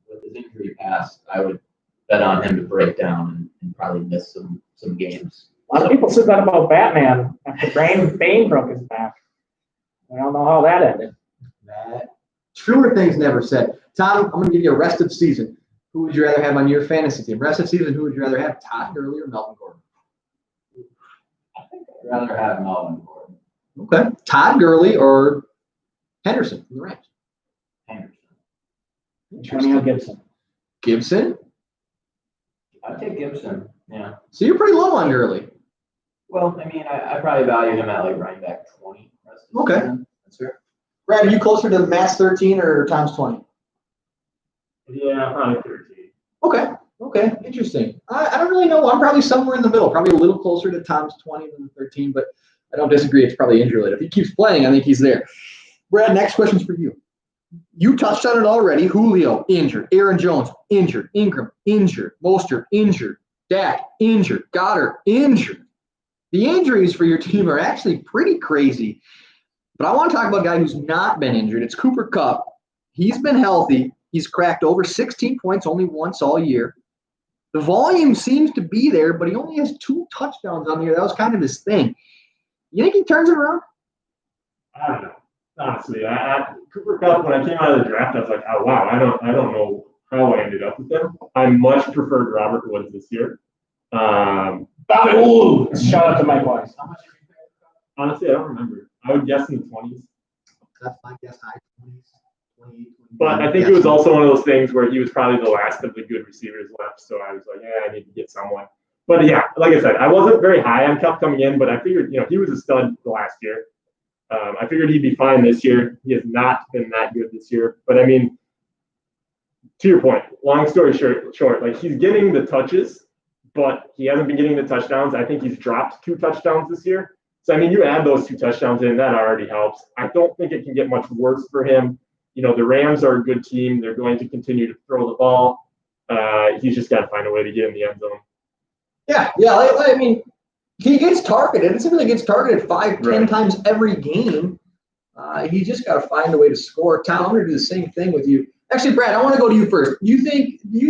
with his injury past, I would bet on him to break down and probably miss some games. a lot of people said that about Batman after Bane broke his back. I don't know how that ended. Truer things never said. Tom, I'm going to give you a rest of season. Who would you rather have on your fantasy team? Rest of season, who would you rather have, Todd Gurley or Melvin Gordon? I think I'd rather have Melvin Gordon. Okay. Todd Gurley or Henderson from the Rams? Henderson. Antonio Gibson. Gibson? I'd take Gibson. Yeah. So you're pretty low on Gurley. Well, I mean, I probably value him at like running back 20. Rest of the Okay. season. That's fair. Brad, are you closer to Matt's 13 or Tom's 20? Yeah, probably 13. Okay. Interesting. I don't really know. I'm probably somewhere in the middle, probably a little closer to Tom's 20 than 13, but I don't disagree. It's probably injury related. If he keeps playing, I think he's there. Brad, next question's for you. You touched on it already. Julio, injured. Aaron Jones, injured. Ingram, injured. Mostert, injured. Dak, injured. Goddard, injured. The injuries for your team are actually pretty crazy. But I want to talk about a guy who's not been injured. It's Cooper Kupp. He's been healthy. He's cracked over 16 points only once all year. The volume seems to be there, but he only has 2 touchdowns on the year. That was kind of his thing. You think he turns it around? I don't know. Honestly, Cooper Kupp, when I came out of the draft, I was like, oh wow, I don't know how I ended up with him. I much preferred Robert Woods this year. Bobby Woo! Shout out to Mike Wise. Honestly, I don't remember. I would guess in the 20s. That's my guess, high 20s, 28. But I think it was also one of those things where he was probably the last of the good receivers left. So I was like, yeah, I need to get someone. But yeah, like I said, I wasn't very high on Kupp coming in, but I figured, he was a stud the last year. I figured he'd be fine this year. He has not been that good this year. But I mean, to your point, long story short, like he's getting the touches, but he hasn't been getting the touchdowns. I think he's dropped 2 touchdowns this year. So, I mean, you add those 2 touchdowns in, that already helps. I don't think it can get much worse for him. The Rams are a good team. They're going to continue to throw the ball. He's just got to find a way to get in the end zone. Yeah. I mean, he gets targeted. It seems like he gets targeted 5-10 times every game. He just got to find a way to score. Tom, I'm going to do the same thing with you. Actually, Brad, I want to go to you first. Do you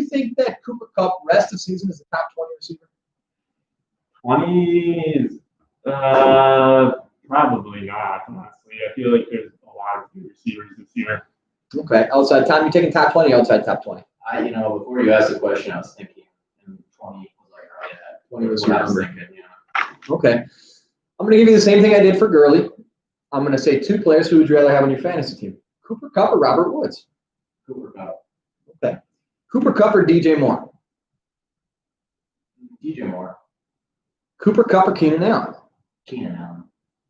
think that Cooper Kupp rest of season is the top 20 receiver? 20s, probably not, honestly. I feel like there's a lot of good receivers this year. Okay. Outside Tom, you taking top 20, outside top 20? Before you asked the question, I was thinking, and 20 was like right at 20 was what your I was number. thinking, Okay. I'm going to give you the same thing I did for Gurley. I'm going to say 2 players who would you rather have on your fantasy team? Cooper Kupp or Robert Woods? Cooper Kupp. Okay. Cooper Kupp or DJ Moore? DJ Moore. Cooper Kupp or Keenan Allen? Keenan Allen.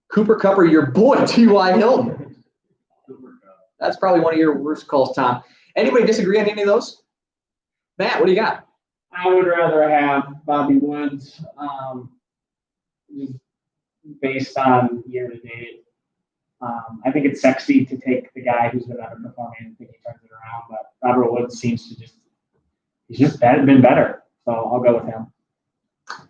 Cooper Kupp or your boy, T.Y. Hilton? Cooper Kupp. That's probably one of your worst calls, Tom. Anybody disagree on any of those? Matt, what do you got? I would rather have Bobby Woods, based on year to date. I think it's sexy to take the guy who's been underperforming and think he turns it around, but Robert Woods seems to he's been better. So I'll go with him.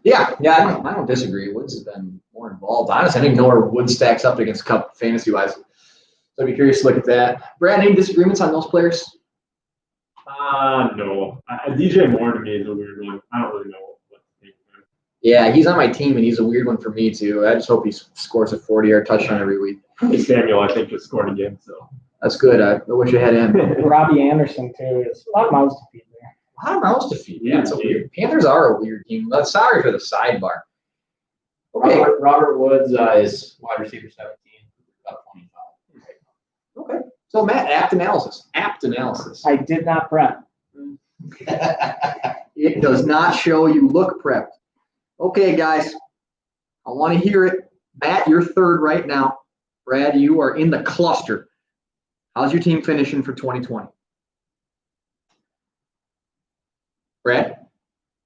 Yeah, I don't disagree. Woods has been more involved. Honestly, I didn't know where Woods stacks up against Kupp fantasy-wise. So I'd be curious to look at that. Brad, any disagreements on those players? No. DJ Moore to me is a weird one. I don't really know what to think of him. Yeah, he's on my team, and he's a weird one for me, too. I just hope he scores a 40-yard touchdown every week. Samuel, I think, just scored again. So That's good. I wish I had him. Robbie Anderson, too, is a lot of mouths to feed there. A lot of mouths to feed. Yeah, it's a weird. Panthers are a weird team. Sorry for the sidebar. Okay. Robert Woods is wide receiver 17, Kupp 25. So Matt, apt analysis. Apt analysis. I did not prep. It does not show you look prepped. Okay, guys, I want to hear it. Matt, you're third right now. Brad, you are in the cluster. How's your team finishing for 2020? Brad?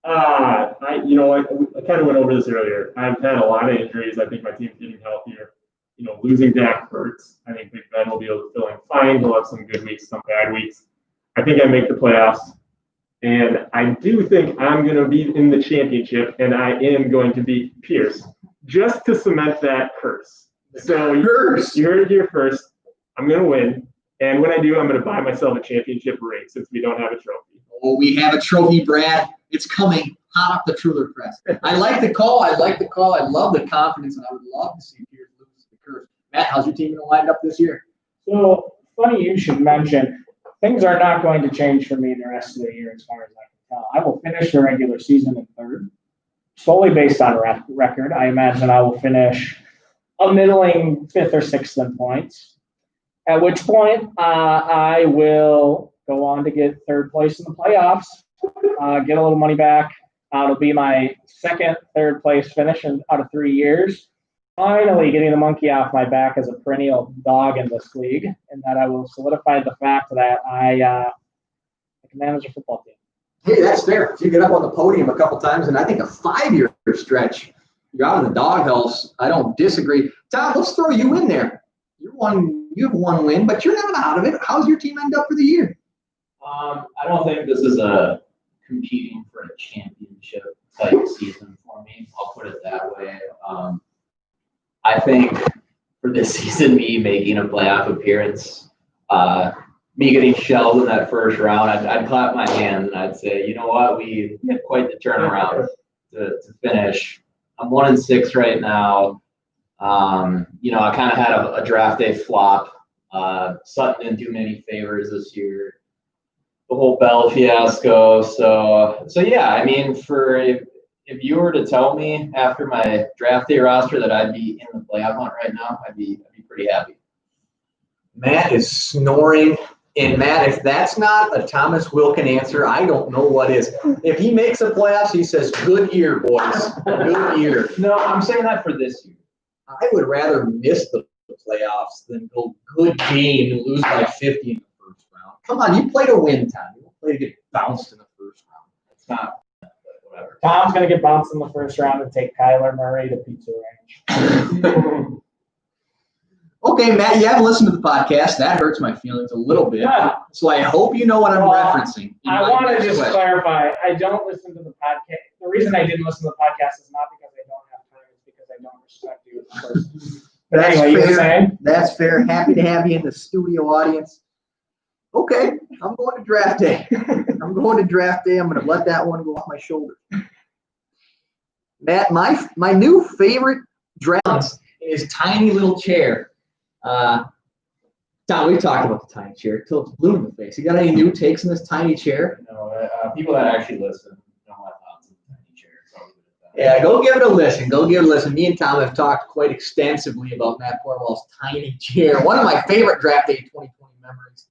I kind of went over this earlier. I've had a lot of injuries. I think my team's getting healthier. Losing Dak hurts. I think Big Ben will be able to fill in fine. He'll have some good weeks, some bad weeks. I think I make the playoffs. And I do think I'm going to be in the championship, and I am going to beat Pierce just to cement that curse. So you heard it here first. I'm going to win. And when I do, I'm going to buy myself a championship ring since we don't have a trophy. Oh, we have a trophy, Brad. It's coming hot off the Truler press. I like the call. I love the confidence, and I would love to see Pierce lose the curse. Matt, how's your team going to wind up this year? So funny you should mention, things are not going to change for me the rest of the year as far as I can tell. I will finish the regular season in third, solely based on record. I imagine I will finish a middling fifth or sixth in points, at which point I will go on to get third place in the playoffs, get a little money back. It'll be my second third place finish out of 3 years. Finally getting the monkey off my back as a perennial dog in this league, and that I will solidify the fact that I can manage a football team. Hey, that's fair. If you get up on the podium a couple times, and I think a 5-year stretch, you're out of the doghouse. I don't disagree. Tom, let's throw you in there. You have one win, but you're not out of it. How's your team end up for the year? I don't think this is a competing for a championship type season for me. I'll put it that way. I think for this season, me making a playoff appearance, me getting shelled in that first round, I'd clap my hands and I'd say, you know what, we had quite the turnaround to finish. I'm 1-6 right now. I kind of had a draft day flop. Sutton didn't do me any favors this year. The whole Bell fiasco. So yeah, I mean, if you were to tell me after my draft day roster that I'd be in the playoff hunt right now, I'd be pretty happy. Matt is snoring. And Matt, if that's not a Thomas Wilkin answer, I don't know what is. If he makes the playoffs, he says, "Good year, boys. Good year." No, I'm saying that for this year. I would rather miss the playoffs than go good game and lose by 50 in the first round. Come on, you play to win, Tom. You don't play to get bounced in the first round. It's not, but whatever. Tom's going to get bounced in the first round and take Kyler Murray to Pizza Ranch. Okay, Matt, you haven't listened to the podcast. That hurts my feelings a little bit. Yeah. So I hope you know what I'm referencing. I want to just clarify. I don't listen to the podcast. The reason I didn't listen to the podcast is not because I don't have time. It's because I don't respect you as a person. But That's anyway, you were fair. saying? That's fair. Happy to have you in the studio audience. Okay, I'm going to draft day. I'm going to draft day. I'm going to let that one go off my shoulder. Matt, my new favorite draft is tiny little chair. Tom, we've talked about the tiny chair till it's blue in the face. You got any new takes in this tiny chair? No, people that actually listen know my thoughts on the tiny chair. So Yeah, go give it a listen. Go give it a listen. Me and Tom have talked quite extensively about Matt Cornwell's tiny chair. One of my favorite draft day 2020 memories.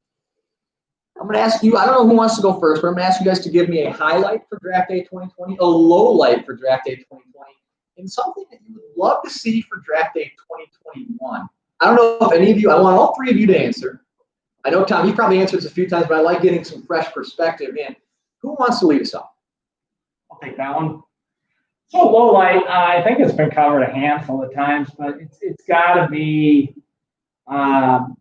I'm going to ask you, I don't know who wants to go first, but I'm going to ask you guys to give me a highlight for draft day 2020, a low light for draft day 2020, and something that you would love to see for draft day 2021. I don't know if any of you, I want all three of you to answer. I know, Tom, you've probably answered this a few times, but I like getting some fresh perspective in. Who wants to lead us off? I'll take that one. So low light, I think it's been covered a handful of times, but it's got to be the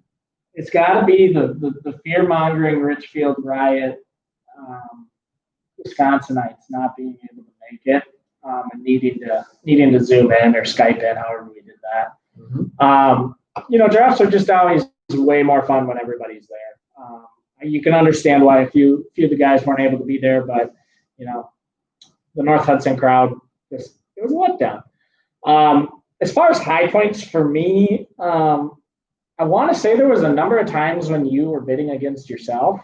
fear mongering Richfield riot, Wisconsinites not being able to make it, and needing to zoom in or Skype in, however we did that. Mm-hmm. Drafts are just always way more fun when everybody's there. You can understand why a few of the guys weren't able to be there, but the North Hudson crowd, it was a letdown. As far as high points for me, I want to say there was a number of times when you were bidding against yourself,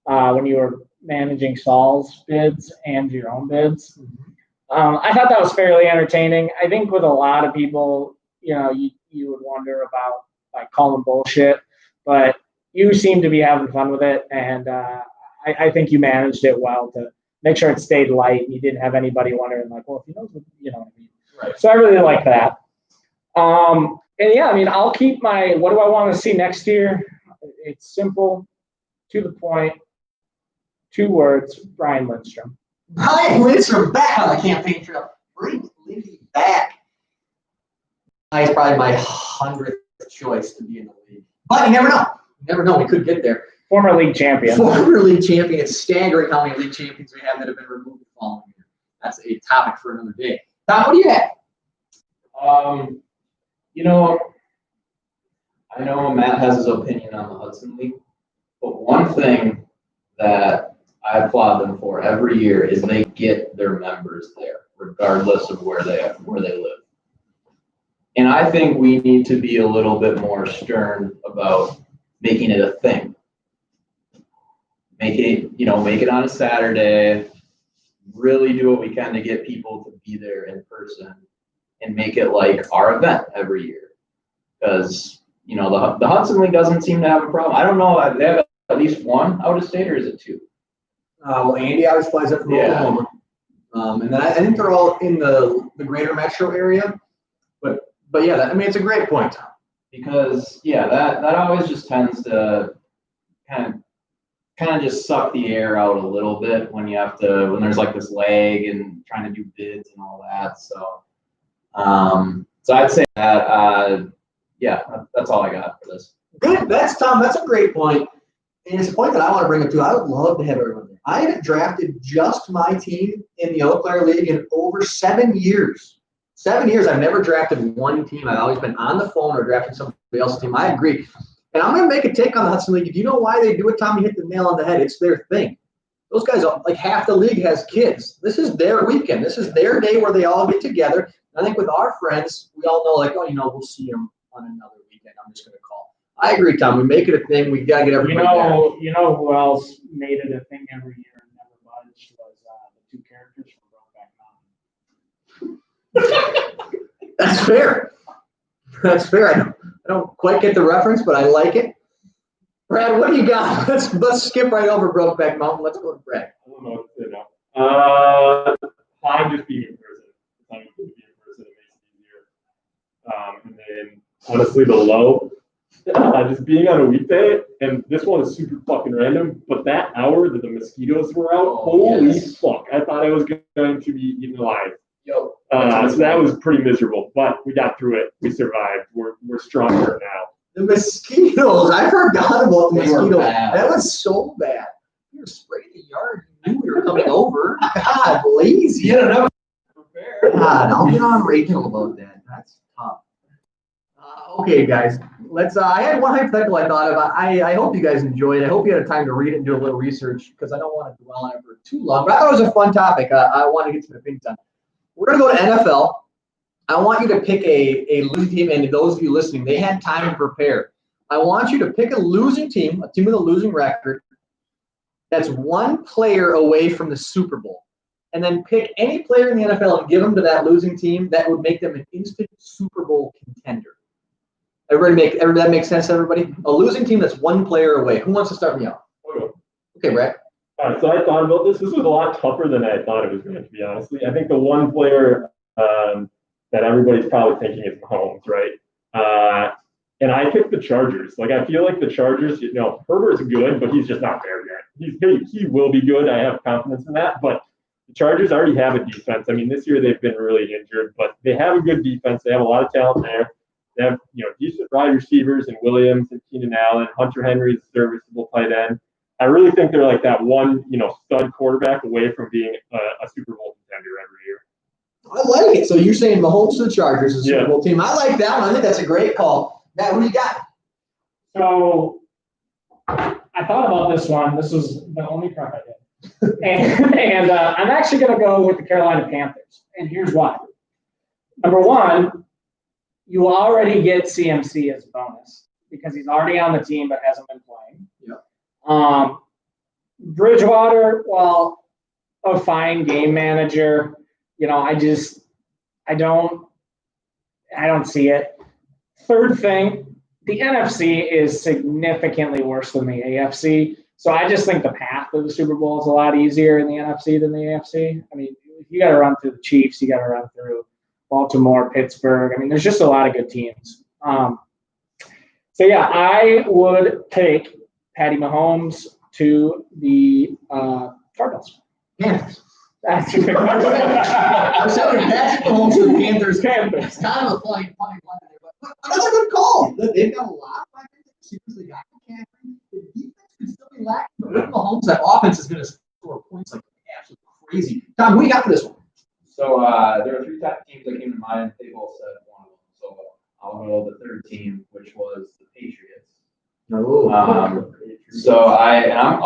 when you were managing Saul's bids and your own bids. I thought that was fairly entertaining. I think with a lot of people, you would wonder about like calling bullshit, but you seem to be having fun with it, and I think you managed it well to make sure it stayed light. And you didn't have anybody wondering, like, well, if he knows what, you know what I mean. Right. So I really like that. And yeah, I mean, I'll keep my, what do I want to see next year? It's simple, to the point, 2 words, Brian Lindstrom. Brian Lindstrom back on the campaign trail. Bring Lindy back. He's probably my 100th choice to be in the league. But you never know. You never know. We could get there. Former league champion. Former league champion. It's staggering how many league champions we have that have been removed the following year. That's a topic for another day. Tom, what do you have? You know, I know Matt has his opinion on the Hudson League, but one thing that I applaud them for every year is they get their members there, regardless of where they live. And I think we need to be a little bit more stern about making it a thing. Make it on a Saturday, really do what we can to get people to be there in person and make it like our event every year. Because, you know, the Hudson League doesn't seem to have a problem. I don't know, they have at least one out of state, or is it 2? Well, Andy always flies up from Oklahoma. And then I think they're all in the greater metro area. But yeah, I mean, it's a great point, Tom. Because, yeah, that always just tends to kind of just suck the air out a little bit when there's like this lag and trying to do bids and all that. So, so I'd say that, yeah, that's all I got for this. Good. That's Tom. That's a great point. And it's a point that I want to bring up too. I would love to have everyone there. I haven't drafted just my team in the Eau Claire League in over 7 years. 7 years, I've never drafted one team. I've always been on the phone or drafting somebody else's team. I agree. And I'm going to make a take on the Hudson League. If you know why they do it, Tom, you hit the nail on the head. It's their thing. Those guys, like half the league has kids. This is their weekend. This is their day where they all get together. I think with our friends, we all know, like, oh, you know, we'll see them on another weekend. I'm just going to call. I agree, Tom. We make it a thing. We got to get everybody there. You know who else made it a thing every year and never budged was the 2 characters from Brokeback Mountain. That's fair. That's fair. I don't quite get the reference, but I like it. Brad, what do you got? Let's skip right over Brokeback Mountain. Let's go to Brad. I don't know what to say now. Fine, just being in person. Fine, just being in person. It makes it easier. And then, honestly, the low, just being on a weekday, and this one is super fucking random, but that hour that the mosquitoes were out, holy fuck, I thought I was going to be eaten alive. Yo. So that was pretty miserable, but we got through it. We survived. We're stronger now. The mosquitoes. I forgot about the They were mosquitoes. bad. That was so bad. We were spraying the yard. You knew we were coming over. God, lazy. You don't know. Prepare. God, I'll get on Rachel about that. That's tough. Okay, guys. Let's. I had one hypothetical I thought of. I hope you guys enjoyed it. I hope you had time to read it and do a little research because I don't want to dwell on it for too long. But I thought it was a fun topic. I want to get some opinions on. We're going to go to NFL. I want you to pick a losing team, and those of you listening, they had time to prepare. I want you to pick a losing team, a team with a losing record, that's one player away from the Super Bowl, and then pick any player in the NFL and give them to that losing team that would make them an instant Super Bowl contender. That makes sense to everybody? A losing team that's one player away. Who wants to start me off? Okay, Brett. All right, so I thought about this. This was a lot tougher than I thought it was going to be, honestly. I think the one player that everybody's probably thinking is Mahomes, right? And I picked the Chargers. Like, I feel like the Chargers, you know, Herbert's good, but he's just not there yet. He will be good. I have confidence in that. But the Chargers already have a defense. I mean, this year they've been really injured, but they have a good defense. They have a lot of talent there. They have, you know, decent wide receivers in Williams and Keenan Allen. Hunter Henry's a serviceable tight end. I really think they're like that one, you know, stud quarterback away from being a Super Bowl contender every year. I like it. So you're saying Mahomes to the Chargers is a Super Bowl team. I like that one. I think that's a great call. Matt, what do you got? So I thought about this one. This was the only prep I did. and I'm actually going to go with the Carolina Panthers. And here's why. Number one, you already get CMC as a bonus because he's already on the team but hasn't been playing. Yeah. Bridgewater, well, a fine game manager. You know, I don't see it. Third thing, the NFC is significantly worse than the AFC. So I just think the path to the Super Bowl is a lot easier in the NFC than the AFC. I mean, you got to run through the Chiefs, you got to run through Baltimore, Pittsburgh. I mean, there's just a lot of good teams. So yeah, I would take Patty Mahomes to the Cardinals. Panthers. That's a good I'm saying Patrick Mahomes to the Panthers. Panthers. It's kind of a funny one there, but that's a good call. They've got a lot of receivers. They got McCaffrey. The defense could still be lacking, but with Mahomes, that offense is going to score points like absolutely crazy. Tom, who you got for this one? So there are three top teams that came to mind. They both said one of them. So I'll go with the third team, which was the Patriots. I'll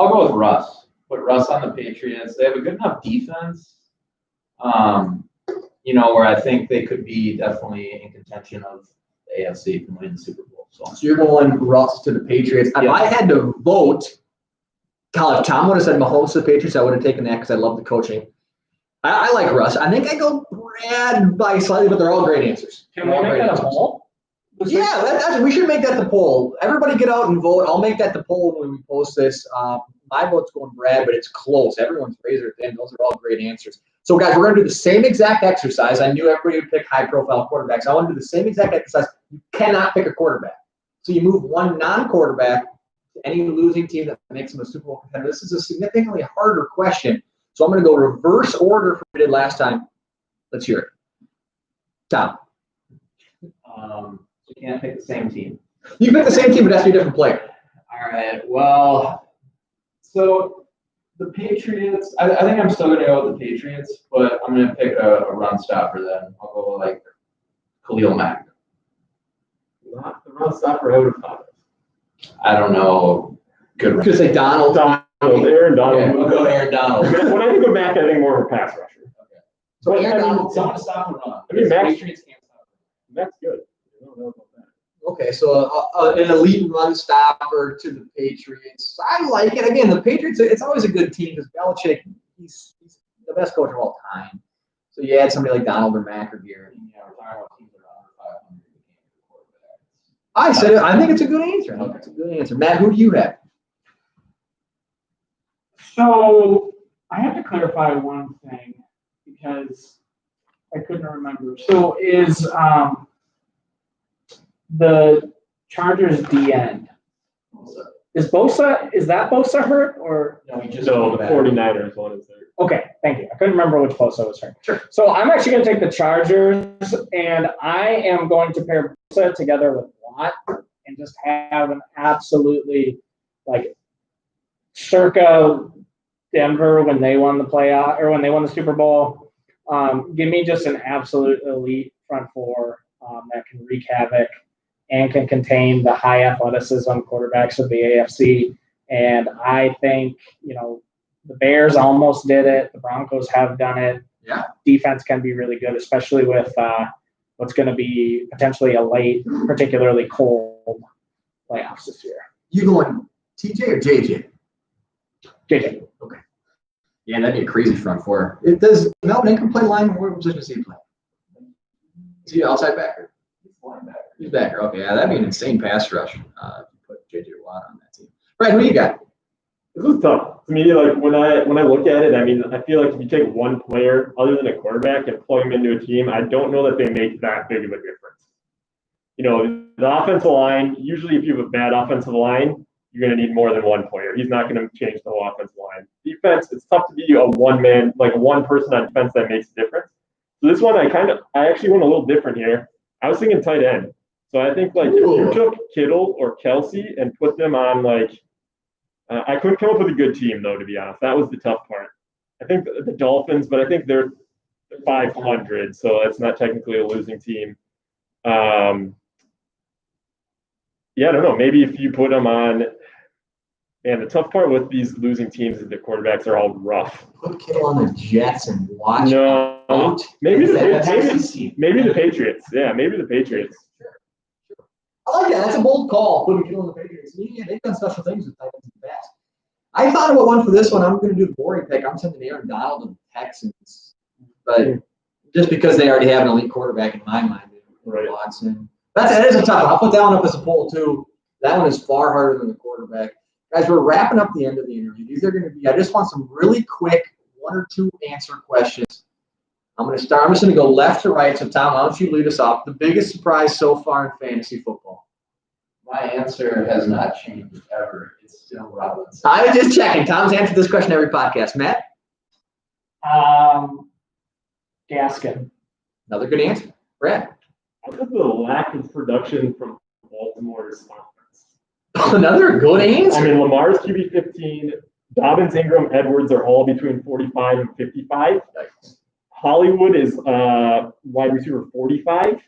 go with Russ. Put Russ on the Patriots. They have a good enough defense, where I think they could be definitely in contention of the AFC from winning the Super Bowl. So you're going Russ to the Patriots. If I had to vote, if Tom would have said Mahomes to the Patriots, I would have taken that because I love the coaching. I like Russ. I think I go Brad by slightly, but they're all great answers. Can we make that a poll? Yeah, we should make that the poll. Everybody get out and vote. I'll make that the poll when we post this. My vote's going Brad, but it's close. Everyone's razor thin. Those are all great answers. So, guys, we're going to do the same exact exercise. I knew everybody would pick high-profile quarterbacks. I want to do the same exact exercise. You cannot pick a quarterback. So you move one non-quarterback to any losing team that makes them a Super Bowl contender. This is a significantly harder question. So I'm going to go reverse order from what we did last time. Let's hear it. Tom. You can't pick the same team. You can pick the same team, but it has to be a different player. All right. Well, so the Patriots, I think I'm still going to go with the Patriots, but I'm going to pick a run stopper then. I'll go like Khalil Mack. Not the run stopper, I would have thought. I don't know. Good. Could say Donald. Aaron Donald. Yeah, we'll go Aaron Donald. When I think of Mack, I think more of a pass rusher. Okay. So Aaron Aaron Donald, Donald. someone to stop and run. I mean, Max- Patriots can't stop. That's good. I don't know about that. Okay, so an elite run stopper to the Patriots. I like it. Again, the Patriots, it's always a good team because Belichick, he's the best coach of all time. So you add somebody like Donald or Mack or Garrett. Yeah, we're talking about teams that are under 500. I said it. I think it's a good answer. I think it's a good answer. Matt, who do you have? So I have to clarify one thing because I couldn't remember. So is the Chargers D end? Is that Bosa hurt or? No, he just No, the back. 49ers one is there. Okay, thank you. I couldn't remember which Bosa was hurt. Sure. So I'm actually going to take the Chargers, and I am going to pair Bosa together with Watt and just have an absolutely circa Denver when they won the playoff or when they won the Super Bowl. Give me just an absolute elite front four that can wreak havoc and can contain the high athleticism quarterbacks of the AFC. And I think, the Bears almost did it. The Broncos have done it. Yeah. Defense Can be really good, especially with what's going to be potentially a late, particularly cold playoffs this year. You going TJ or JJ? JJ. Okay. Yeah, that'd be a crazy front four. Does Melvin Ingram play line? What position does he play? Is he outside backer? He's backer. Okay, yeah, that'd be an insane pass rush if you put JJ Watt on that team. Brad, who do you got? This is tough. To me, when I look at it, I feel like if you take one player other than a quarterback and plug him into a team, I don't know that they make that big of a difference. The offensive line, usually if you have a bad offensive line, you're going to need more than one player. He's not going to change the whole offensive line. Defense, it's tough to be a one-man, one person on defense that makes a difference. So this one, I actually went a little different here. I was thinking tight end. So I think if you took Kittle or Kelsey and put them on I couldn't come up with a good team though, to be honest. That was the tough part. I think the Dolphins, but I think they're 500, so it's not technically a losing team. I don't know. Maybe if you put them on, and the tough part with these losing teams is the quarterbacks are all rough. Put Kittle on the Jets and watch. No, maybe the Patriots. Yeah, maybe the Patriots. I like that. That's a bold call. Putting Kittle on the Patriots. Yeah, they've done special things with tight ends in the past. I thought about one for this one. I'm going to do the boring pick. I'm sending Aaron Donald to the Texans, but just because they already have an elite quarterback in my mind, Right. Watson. That is a tough one. I'll put that one up as a poll too. That one is far harder than the quarterback. Guys, we're wrapping up the end of the interview. These are going to be, I just want some really quick 1 or 2 answer questions. I'm going to start. I'm just going to go left to right. So, Tom, why don't you lead us off? The biggest surprise so far in fantasy football? My answer has not changed ever. It's still Robinson. I was just checking. Tom's answered this question every podcast. Matt? Gaskin. Another good answer. Brad? I think the lack of production from Baltimore's offense. Another good answer. I mean, Lamar's QB 15. Dobbins, Ingram, Edwards are all between 45 and 55. Hollywood is wide receiver 45.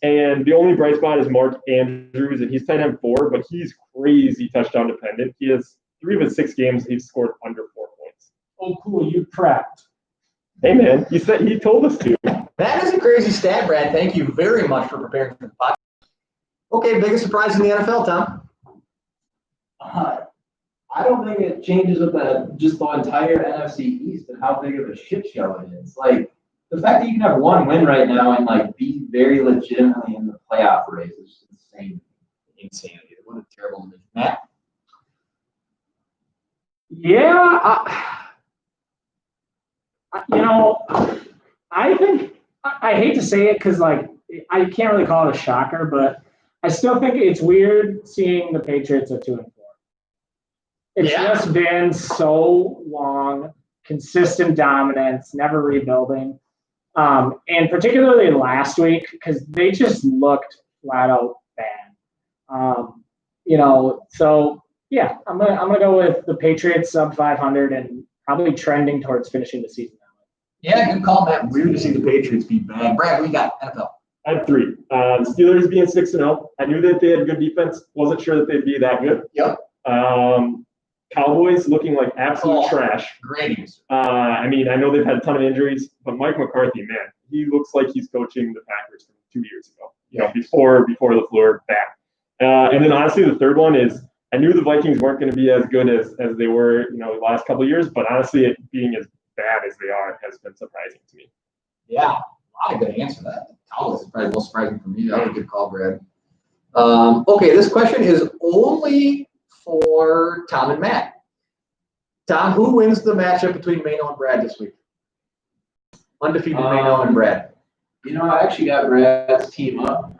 And the only bright spot is Mark Andrews, and he's tight end 4, but he's crazy touchdown dependent. He has 3 of his 6 games, he's scored under 4 points. Oh, cool. You prepped. Hey, man, he told us to. That is a crazy stat, Brad. Thank you very much for preparing for the podcast. Okay, biggest surprise in the NFL, Tom? I don't think it changes with just the entire NFC East and how big of a shit show it is. Like, the fact that you can have 1 win right now and like be very legitimately in the playoff race is insane. Insanity. What a terrible division. Matt? Yeah, I think I hate to say it because like I can't really call it a shocker, but I still think it's weird seeing the Patriots at 2-4. It's just been so long, consistent dominance, never rebuilding. And particularly last week, because they just looked flat out bad. So yeah, I'm gonna go with the Patriots sub 500 and probably trending towards finishing the season that way. Yeah, good call, Matt. Weird to see the Patriots be bad. Brad, what you got? NFL. I have 3. The Steelers being 6-0. I knew that they had good defense. Wasn't sure that they'd be that good. Yep. Cowboys looking like absolute trash. Great answer. I mean, I know they've had a ton of injuries, but Mike McCarthy, man, he looks like he's coaching the Packers from 2 years ago. Before LaFleur back. And then honestly, the third one is I knew the Vikings weren't going to be as good as they were, the last couple of years, but honestly, it being as bad as they are has been surprising to me. Yeah, a lot of good answer to that. Cowboys is probably the most surprising for me. That was a good call, Brad. Okay, this question is only for Tom and Matt. Tom, who wins the matchup between Mano and Brad this week? Undefeated Mano and Brad. I actually got Brad's team up.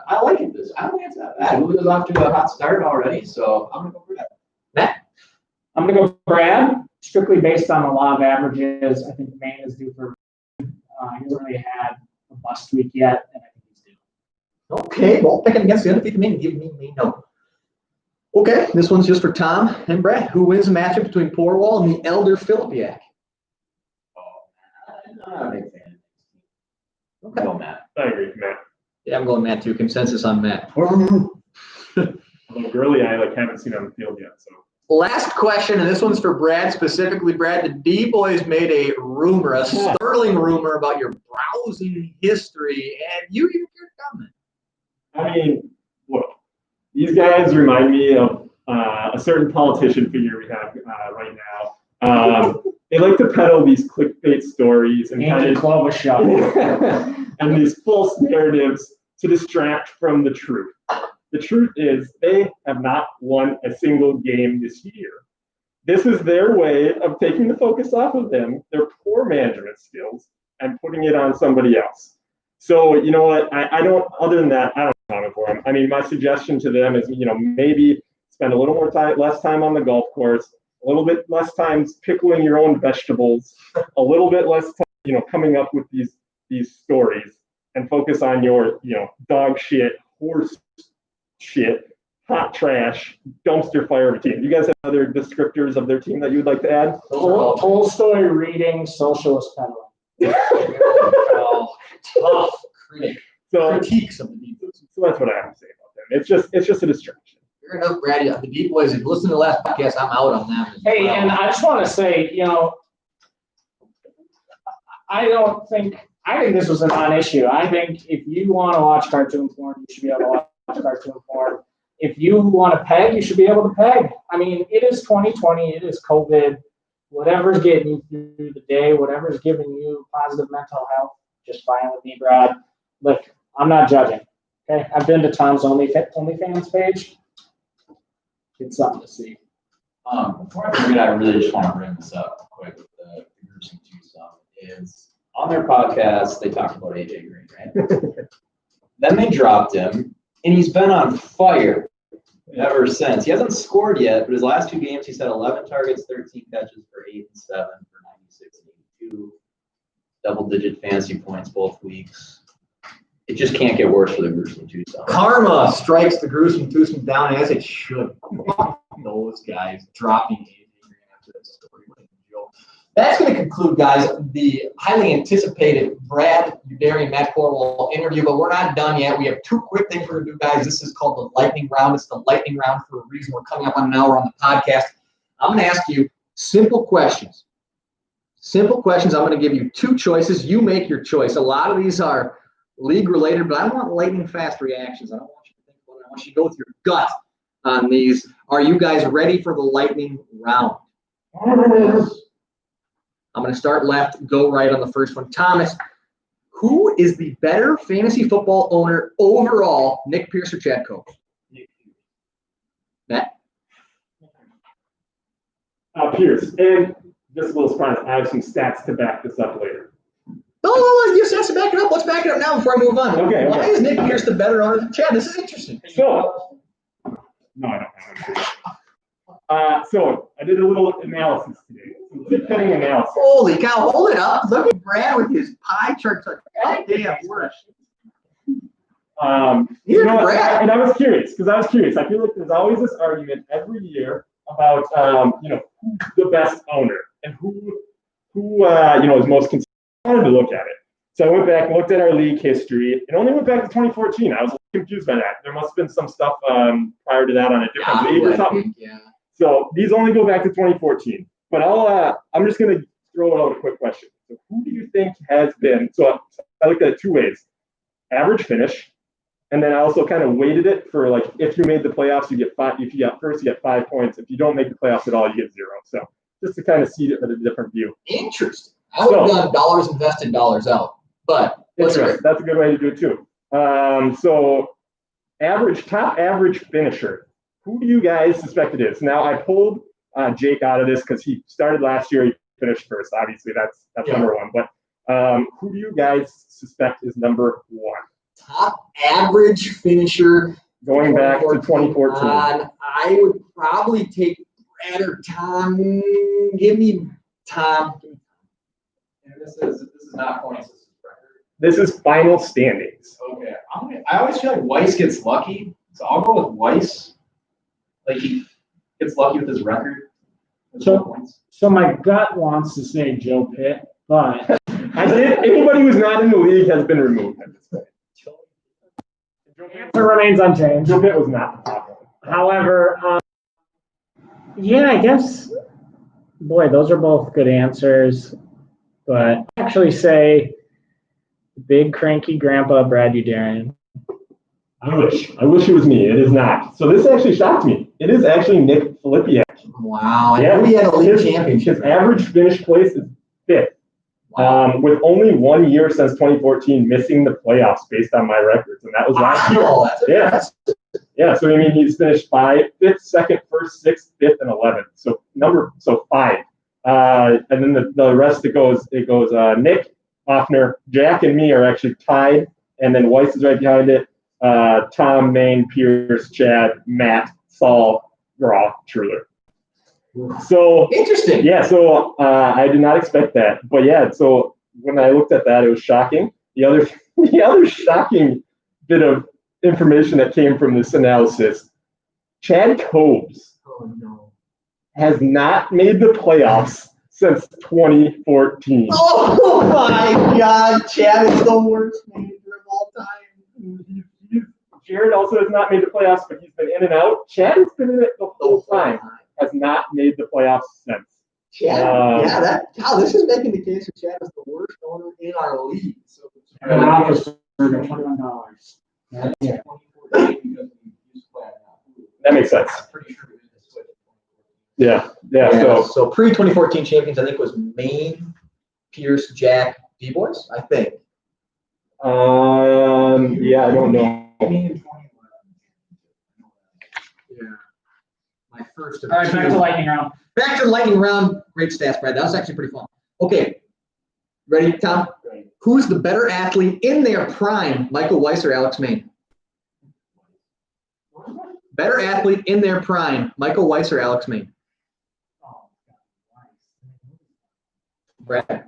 I like it. I don't think it's that bad. Who was off to a hot start already, so I'm going to go Brad. Matt? I'm going to go Brad, strictly based on the law of averages. I think Maine is due for he hasn't really had a bust week yet, and I think he's due. Okay, well, picking against the undefeated Maine, give me Mano. Okay, this one's just for Tom and Brad. Who wins the matchup between Porwall and the Elder Filipiak? I'm not a big fan. Okay. Go, Matt. I agree with Matt. Yeah, I'm going Matt too. Consensus on Matt. Although Gurley, I haven't seen on the field yet, so. Last question, and this one's for Brad specifically. Brad, the D-Boys made a rumor, a sterling rumor about your browsing history, and you even cared to comment. I mean, look, these guys remind me of a certain politician figure we have right now. They like to peddle these clickbait stories and Andy Klobuchar. and these false narratives to distract from the truth. The truth is they have not won a single game this year. This is their way of taking the focus off of them, their poor management skills, and putting it on somebody else. So, you know what? I don't, other than that, I don't comment for them. I mean, my suggestion to them is, maybe spend a little more time, less time on the golf course, a little bit less time pickling your own vegetables, a little bit less time, coming up with these stories, and focus on your, dog shit, horse shit, hot trash, dumpster fire of a team. You guys have other descriptors of their team that you would like to add? Tolstoy reading, socialist peddling. Tough critic. Critiques of the D-Boys. So that's what I have to say about them. It's just a distraction. Fair enough, Brad. The D-Boys, if you listen to the last podcast, I'm out on them. Hey, and I just want to say, I think this was a non-issue. I think if you want to watch cartoon porn, you should be able to watch cartoon porn. If you want to peg, you should be able to peg. I mean, it is 2020. It is COVID. Whatever's getting you through the day, whatever's giving you positive mental health, just fine with me, Brad. Look, I'm not judging. Okay, I've been to Tom's OnlyFans page. It's something to see. Before I forget, I really just want to bring this up quick with the gruesome 2 stuff. Is on their podcast, they talked about AJ Green, right? Then they dropped him, and he's been on fire ever since. He hasn't scored yet, but his last 2 games, he's had 11 targets, 13 catches for 8 and 7 for 96 and 82. Double-digit fantasy points both weeks. It just can't get worse for the gruesome 2 stuff. Karma strikes the gruesome twosome down as it should. Those guys dropping AJ Green after that story. That's going to conclude, guys, the highly anticipated Brad Youderian, Matt Corwell interview, but we're not done yet. We have 2 quick things we're going to do, guys. This is called the lightning round. It's the lightning round for a reason. We're coming up on an hour on the podcast. I'm going to ask you simple questions. Simple questions. I'm going to give you 2 choices. You make your choice. A lot of these are league related, but I want lightning fast reactions. I don't want you to think about it. I want you to go with your gut on these. Are you guys ready for the lightning round? I'm going to start left, go right on the first one. Thomas, who is the better fantasy football owner overall, Nick Pierce or Chad Cope? Matt? Pierce. And just a little surprise, I have some stats to back this up later. No, you just have to back it up. Let's back it up now before I move on. Okay. Why is Nick Pierce the better owner than Chad? This is interesting. So, no, I don't have it. So I did a little analysis today. Some zip-cutting analysis. Holy cow, hold it up. Look at Brad with his pie chart. Goddamn work. You know, and I was curious. I feel like there's always this argument every year about who's the best owner and who is most consistent. I wanted to look at it. So I went back and looked at our league history. It only went back to 2014. I was confused by that. There must have been some stuff prior to that on a different league or something. Yeah. So these only go back to 2014. But I'm just going to throw out a quick question. So who do you think has been? So I looked at it 2 ways: average finish, and then I also kind of weighted it for like if you made the playoffs, you get 5. If you got first, you get 5 points. If you don't make the playoffs at all, you get 0. So just to kind of see it at a different view. Interesting. I would have done dollars invested, dollars out. But that's a good way to do it too. So top average finisher. Who do you guys suspect it is? Now I pulled Jake out of this because he started last year. He finished first. Obviously, that's number 1. But who do you guys suspect is number 1? Top average finisher going back to 2014. I would probably take Brad or Tom. Give me Tom. And this is not points. This is final standings. Okay. I always feel like Weiss gets lucky, so I'll go with Weiss. Like he gets lucky with his record. So my gut wants to say Joe Pitt, but anybody who's not in the league has been removed at this point. The answer remains unchanged. Joe Pitt was not the top one. However, I guess, boy, those are both good answers. But I actually say big cranky grandpa Brad Youderian. I wish it was me. It is not. So this actually shocked me. It is actually Nick Filipiak. Wow. Yeah. He had a league championship. His average finish place is 5th. Wow. With only 1 year since 2014 missing the playoffs based on my records. And that was last year. Yeah. So, he's finished 5th, 2nd, 1st, 6th, 5th, and 11th. So 5. And then the rest it goes Nick, Hoffner, Jack, and me are actually tied. And then Weiss is right behind it. Tom, Maine, Pierce, Chad, Matt, Saul, Graw, Truler. So interesting. Yeah, so I did not expect that. But yeah, so when I looked at that, it was shocking. The other shocking bit of information that came from this analysis, Chad Cobes has not made the playoffs since 2014. Oh my God, Chad is the worst manager of all time. Jared also has not made the playoffs, but he's been in and out. Chad has been in it the whole time. Has not made the playoffs since. Chad, this is making the case that Chad is the worst owner in our league. So $21. That makes sense. Yeah. So pre-2014 champions, I think, was Maine, Pierce, Jack, D-Boys, I think. Yeah, I don't know. Yeah. My first of All right, back two. to lightning round. Back to the lightning round. Great stats, Brad. That was actually pretty fun. Okay. Ready, Tom? Right. Who's the better athlete in their prime, Michael Weiss or Alex Main? Better athlete in their prime, Michael Weiss or Alex Main? Brad.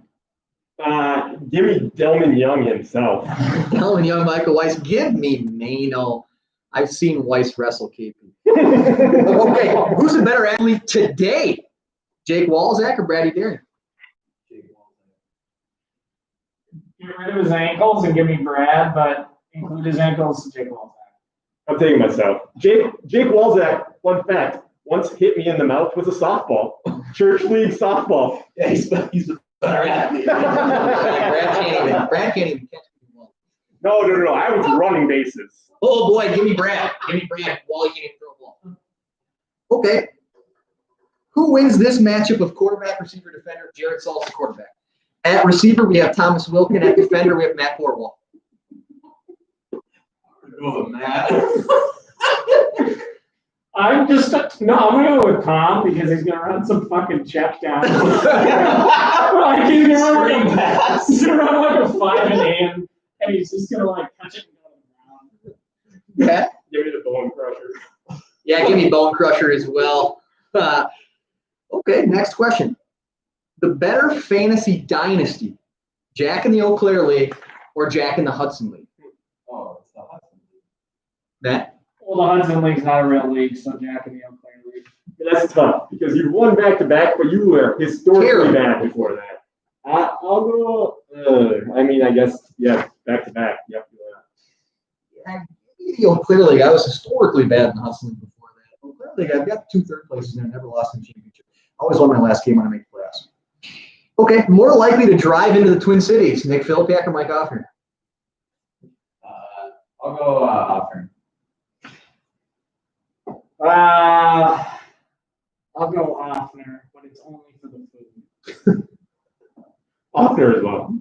Give me Delman Young himself. Helen Young, Michael Weiss. Give me Mano. I've seen Weiss wrestle KP. Okay, who's the better athlete today? Jake Walzak or Brady Daring? Get rid of his ankles and give me Brad, but include his ankles to Jake Walzak. I'm taking myself. Jake Walzak, fun fact, once hit me in the mouth with a softball. Church league softball. Yeah, he's the better athlete. Brad can't even catch me. No. I was running bases. Oh boy, give me Brad. Give me Brad. Wally can't even throw a ball. Okay. Who wins this matchup of quarterback, receiver, defender? Jared Salt's the quarterback. At receiver, we have Thomas Wilkin. At defender, we have Matt Borwell. I'm gonna go with Tom because he's gonna run some fucking check down. Like he's gonna run like a 5 and in, and he's just gonna like touch it and go to the ground. Yeah. Give me the bone crusher. Yeah, give me Bone Crusher as well. Okay, next question. The better fantasy dynasty, Jack in the Eau Claire League or Jack in the Hudson League? Oh, it's the Hudson. Matt? Well, the Hudson League's not a real league, so Jack and the Eau Claire League. That's tough because you've won back-to-back, but you were historically bad before that. I'll go. I guess back-to-back. Yep. Yeah, the Eau Claire League, I was historically bad in the Hudson League before that. Eau Claire League, I've got 2 third places and I never lost in the championship. I always won my last game when I made the playoffs. Okay, more likely to drive into the Twin Cities, Nick Philippiak or Mike Offner? I'll go Offern. I'll go Offner, but it's only for the food. Off there as well.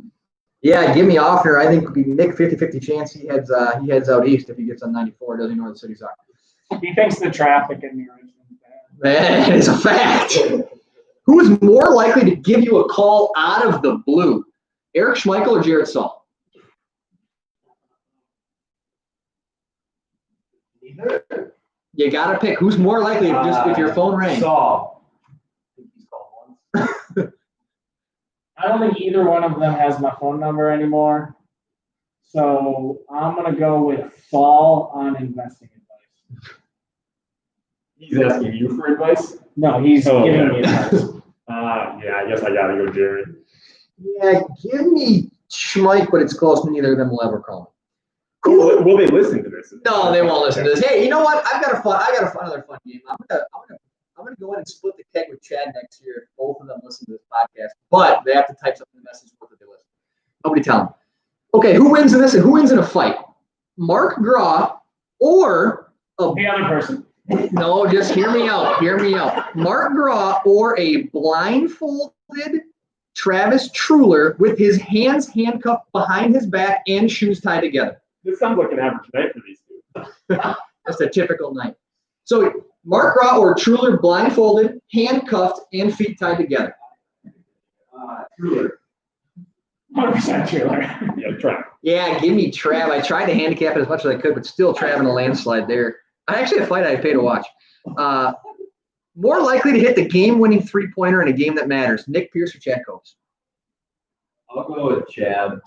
Yeah, give me Offner. I think it'd be Nick 50-50 chance he heads out east if he gets on 94, doesn't know where the cities are. He thinks the traffic in New York is bad. That is a fact. Who is more likely to give you a call out of the blue? Eric Schmeichel or Jared Saul? You gotta pick. Who's more likely to just if your phone rang? Saul. I don't think either one of them has my phone number anymore. So I'm going to go with Saul on investing advice. He's asking you for advice? No, he's giving me yeah. advice. I guess I gotta go Jared. Yeah, give me Schmeich, but it's close. Neither of them will ever call me. Will they listen to this? No, they won't listen to this. Hey, you know what? I got another fun game. I'm gonna go in and split the keg with Chad next year if both of them listen to this podcast. But they have to type something in the message board that they listen. Nobody tell them. Okay, who wins in this? Who wins in a fight? Mark Graw or The other person. no, just hear me out. Hear me out. Mark Graw or a blindfolded Travis Truller with his hands handcuffed behind his back and shoes tied together. This sounds like an average night for these two. That's a typical night. So Mark Graw or Truller blindfolded, handcuffed, and feet tied together. Truller. 100% Truller. Yeah, try. Yeah, give me Trav. I tried to handicap it as much as I could, but still Trav in a landslide there. Actually, a fight I'd pay to watch. More likely to hit the game-winning three-pointer in a game that matters. Nick Pierce or Chad Copes? I'll go with Chad.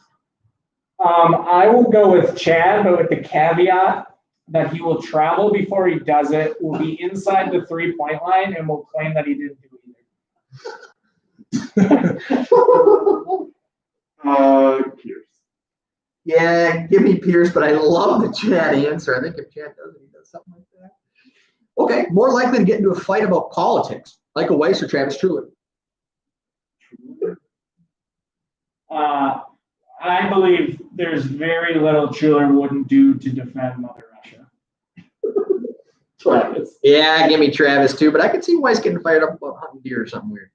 I will go with Chad, but with the caveat that he will travel before he does it, will be inside the 3-point line, and will claim that he didn't do either. Pierce. Yeah, give me Pierce, but I love the Chad answer. I think if Chad does it, he does something like that. Okay, more likely to get into a fight about politics, Michael Weiss or Travis Truller? I believe there's very little Truller wouldn't do to defend Mother Russia. Travis. Yeah, give me Travis too, but I could see Weiss getting fired up about hunting deer or something weird.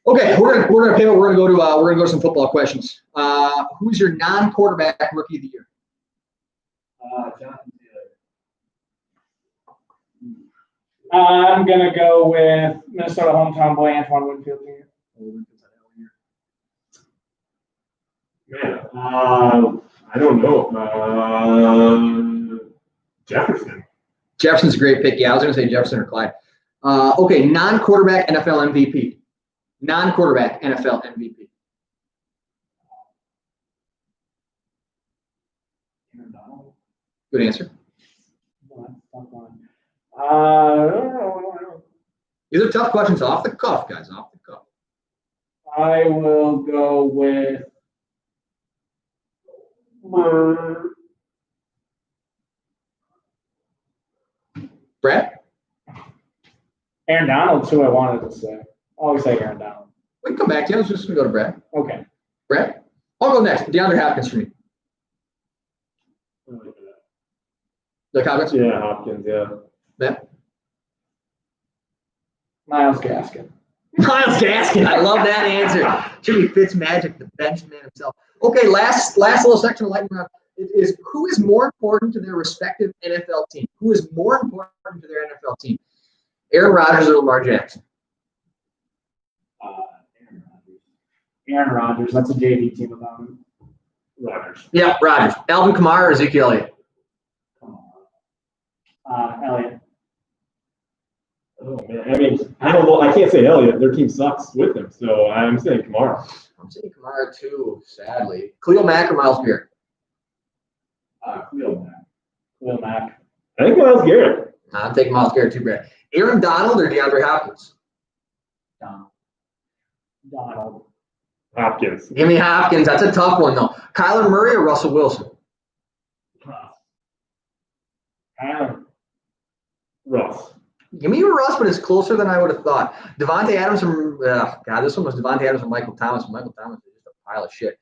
Okay, we're gonna pivot. We're gonna go to some football questions. Who's your non-quarterback rookie of the year? Jonathan Taylor. I'm gonna go with Minnesota hometown boy Antoine Winfield Jr. Man, I don't know. Jefferson. Jefferson's a great pick. Yeah, I was going to say Jefferson or Clyde. Okay, non-quarterback NFL MVP. Non-quarterback NFL MVP. Aaron Donald. Good answer. These are tough questions off the cuff, guys. Off the cuff. I will go with Brad? Aaron Donald's who I wanted to say. Always say Aaron Donald. We can come back to you. I was just going to go to Brad. Okay. Brad? I'll go next. DeAndre Hopkins for me. The comments? Yeah, Hopkins, yeah. Matt? Myles Gaskin. Myles Gaskin. I love that answer. Jimmy Fitzmagic, the benchman himself. Okay, last little section of lightning round is who is more important to their respective NFL team? Who is more important to their NFL team? Aaron Rodgers or Lamar Jackson? Aaron Rodgers. That's a JV team without him. Rodgers. Yeah, Rodgers. Alvin Kamara or Ezekiel Elliott? Elliott. Oh, man. I mean, I don't know. I can't say Elliott. Their team sucks with him, so I'm saying Kamara. I'm saying Kamara too, sadly. Khalil Mack or Myles Garrett? Khalil Mack. I think Myles Garrett. I'm taking Myles Garrett too, Brad. Aaron Donald or DeAndre Hopkins? Donald. Hopkins. Give me Hopkins. That's a tough one, though. Kyler Murray or Russell Wilson? Kyler. Russ. Give me Russ, but it's closer than I would have thought. Devontae Adams from God, this one was Devontae Adams and Michael Thomas. Michael Thomas is just a pile of shit.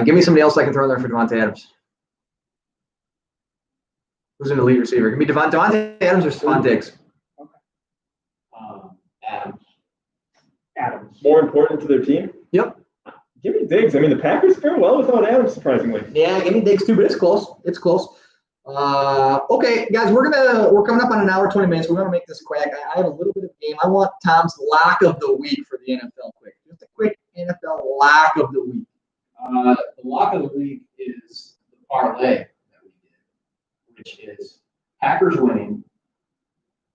Give me somebody else I can throw in there for Devontae Adams. Who's an elite receiver? Give me Devontae Adams or Stephon Diggs. Adams. More important to their team? Yep. Give me Diggs. I mean, the Packers fare well without Adams, surprisingly. Yeah, give me Diggs too, but it's close. It's close. Okay, guys, we're coming up on an hour, 20 minutes. We're gonna make this quick. I have a little bit of game. I want Tom's lock of the week for the NFL quick. Just a quick NFL lock of the week. The lock of the week is the parlay that we did, which is Packers winning,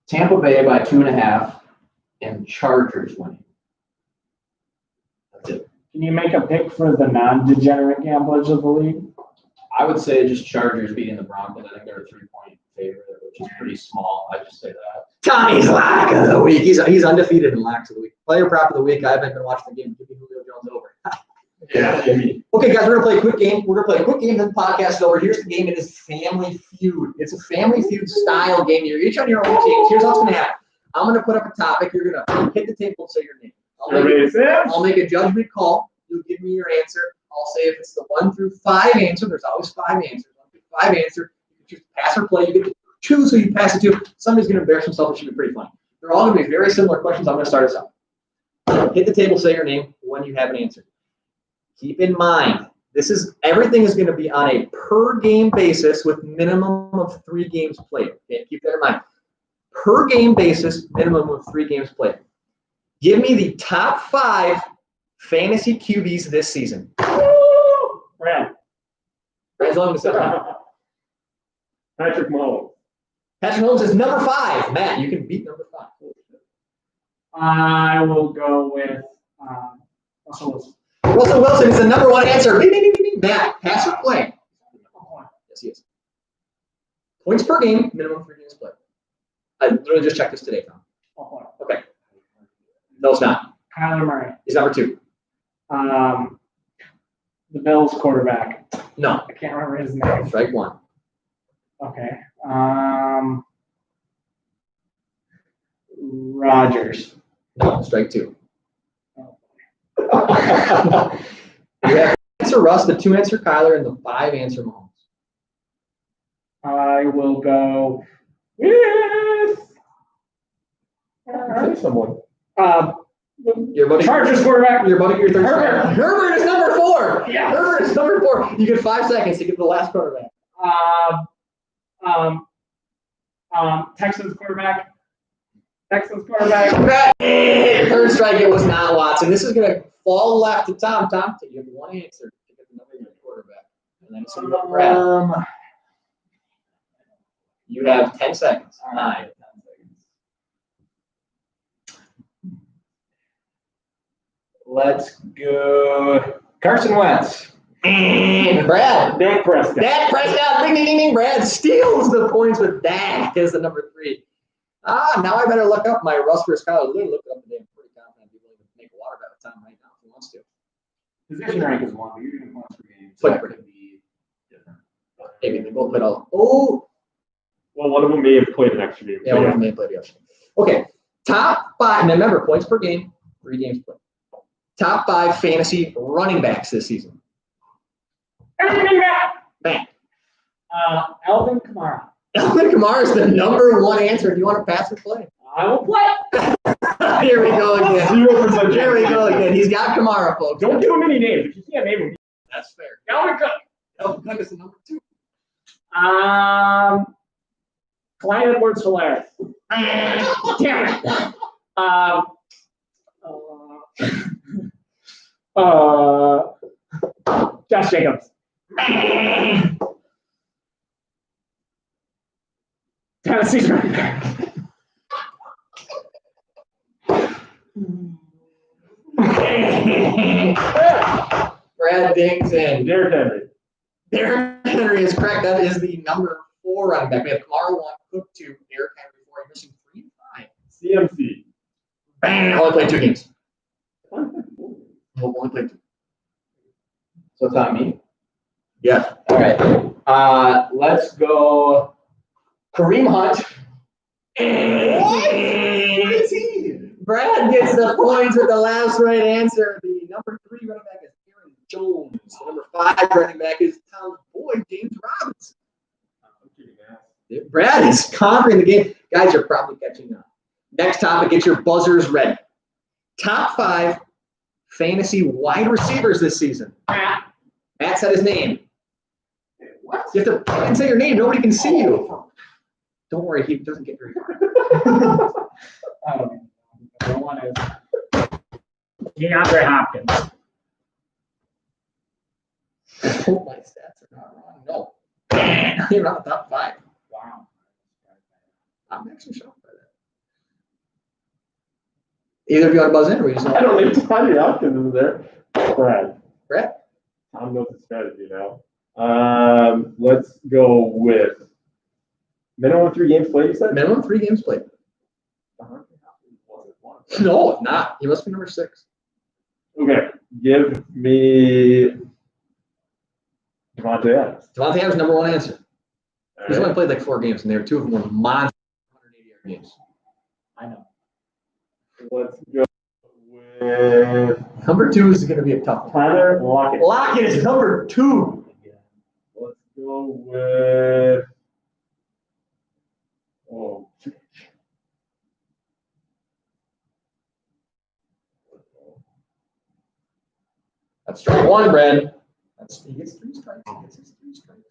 Tampa Bay by 2.5, and Chargers winning. That's it. Can you make a pick for the non-degenerate gamblers of the league? I would say just Chargers beating the Broncos. I think they're a 3-point favorite, which is pretty small. I just say that. Tommy's lock of the week. He's undefeated in locks of the week. Player prop of the week. I haven't been watching the game. Give me Julio Jones over. Yeah, maybe. Okay, guys, we're gonna play a quick game. We're gonna play a quick game, then the podcast is over. Here's the game. It is Family Feud. It's a Family Feud style game. You're each on your own teams. Here's what's gonna happen. I'm gonna put up a topic. You're gonna hit the table and say your name. I'll make a judgment call. You'll give me your answer. I'll say if it's the 1 through 5 answer. There's always 5 answers. 1 through 5 answer. You can choose pass or play. You get to choose who you pass it to. Somebody's gonna embarrass himself. It should be pretty fun. They're all gonna be very similar questions. I'm gonna start us out. Hit the table. Say your name when you have an answer. Keep in mind, everything is going to be on a per game basis with minimum of 3 games played. Okay, keep that in mind. Per game basis, minimum of 3 games played. Give me the top 5 fantasy QBs this season. Brad. Brad's loving this. Patrick Mahomes. Patrick Mahomes is number 5. Matt, you can beat number 5. I will go with Russell Wilson. Russell Wilson is the number 1 answer. Matt, pass or play? Yes, he is. Points per game, minimum 3 games played. I literally just checked this today, Tom. Okay. No, it's not. Kyler Murray. He's number 2. The Bills quarterback. No. I can't remember his name. Strike 1. Okay. Rodgers. No, strike 2. You have answer Russ, the 2 answer Kyler, and the 5 answer Mahomes. I will go with Say someone. Your buddy, Chargers quarterback. your buddy, your third. Herbert. Herbert is number 4. Yeah. Herbert is number 4. You get 5 seconds to get the last quarterback. Texans quarterback. Texans quarterback. Third strike, it was not Watson. This is going to fall left to Tom. Tom, you have one answer to get the number of your quarterback. And then it's going to go Brad. You have 10 seconds. 9. Let's go. Carson Wentz. Brad. Dak Prescott. Dak Prescott. Ding, ding, ding, ding. Brad steals the points with Dak as the number 3. Now I better look up my Russ vs. Kyler. Literally look it up today. I'm pretty confident people even make a water bet with Tom right now if he wants to. Position rank is 1, but you're doing points per game. So So that that could be different. Maybe they both played all. Oh, Well, one of them may have played an extra game. yeah, one of them may play the other. Okay. Top 5. And remember, points per game, 3 games played. Top 5 fantasy running backs this season. Bang. Alvin Kamara. Alvin Kamara is the number 1 answer. Do you want to pass or play? I will play. Here we go again. 0% Here we go again. He's got Kamara, folks. Don't give him any names. If you can't name him, That's fair. Alvin Cook. Alvin Cook is the number 2. Clyde Edwards-Helaire. Damn it. Josh Jacobs. Tennessee's running back. Brad Dings and Derrick Henry. Derrick Henry is correct. That is the number 4 running back. We have Kamara 1, Cook 2, Derrick Henry 4. You're missing 3 and 5. CMC. Bang! Only played 2 games. Only played 2. So it's not me. Yeah. All right. Let's go. Kareem Hunt. What is he? Brad gets the points with the last right answer. The number 3 running back is Aaron Jones. The number 5 running back is Tom Boyd, James Robinson. Brad is conquering the game. Guys, you're probably catching up. Next topic, get your buzzers ready. Top 5 fantasy wide receivers this season. Matt said his name. What? You have to say your name. Nobody can see you. Don't worry, he doesn't get very far. Number 1 is DeAndre Hopkins. I hope my stats are not wrong. No. You're not the top 5. Wow. I'm actually shocked by that. Either of you want to buzz in or we just I don't think Tony Hopkins is there. Brad. Brad? Tom knows the strategy now. Let's go with minimum 3 games played, you said? Minimum 3 games played. No, it's not. He must be number 6. Okay, give me Devontae Adams. Devontae Adams, number 1 answer. All He's right. only played like 4 games, and they were 2 of them were monster 180-yard games. I know. Let's go with Number 2 is going to be a tough one. Tyler Lockett. Lockett is number 2. Let's go with oh, That's strike 1, Brad. He gets 3 strikes. He gets his 3 strikes.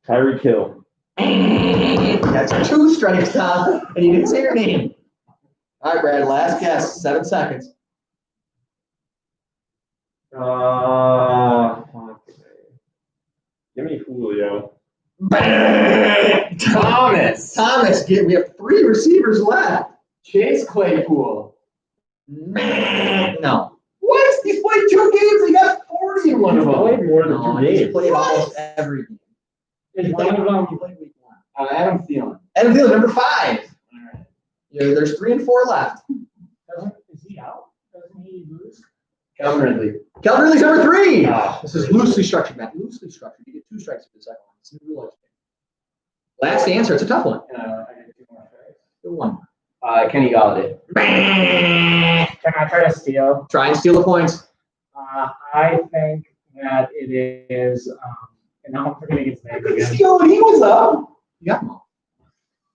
Tyreek Hill. That's 2 strikes, Tom, and you didn't say your name. All right, Brad, last guess, 7 seconds. Give me Julio. Thomas. We have 3 receivers left. Chase Claypool. No. What? He's played 2 games. He got 40 in one He's of them. played more than No, 2 he's games. played almost every game. Is one of them He played week 1. Adam Thielen. Adam Thielen, number 5. All right. There's 3 and 4 left. is he out? Doesn't he lose? Calvin Ridley. Calvin Ridley's number 3. Oh. This is loosely structured, Matt. Loosely structured. You get 2 strikes for the second one. It's a real life game. Last answer. It's a tough one. I get 2 more strikes. Good one. Kenny Galladay. Can I try to steal? Try and steal the points. I think that it is, and now I'm forgetting his name again. Steal when he was up. You got him all.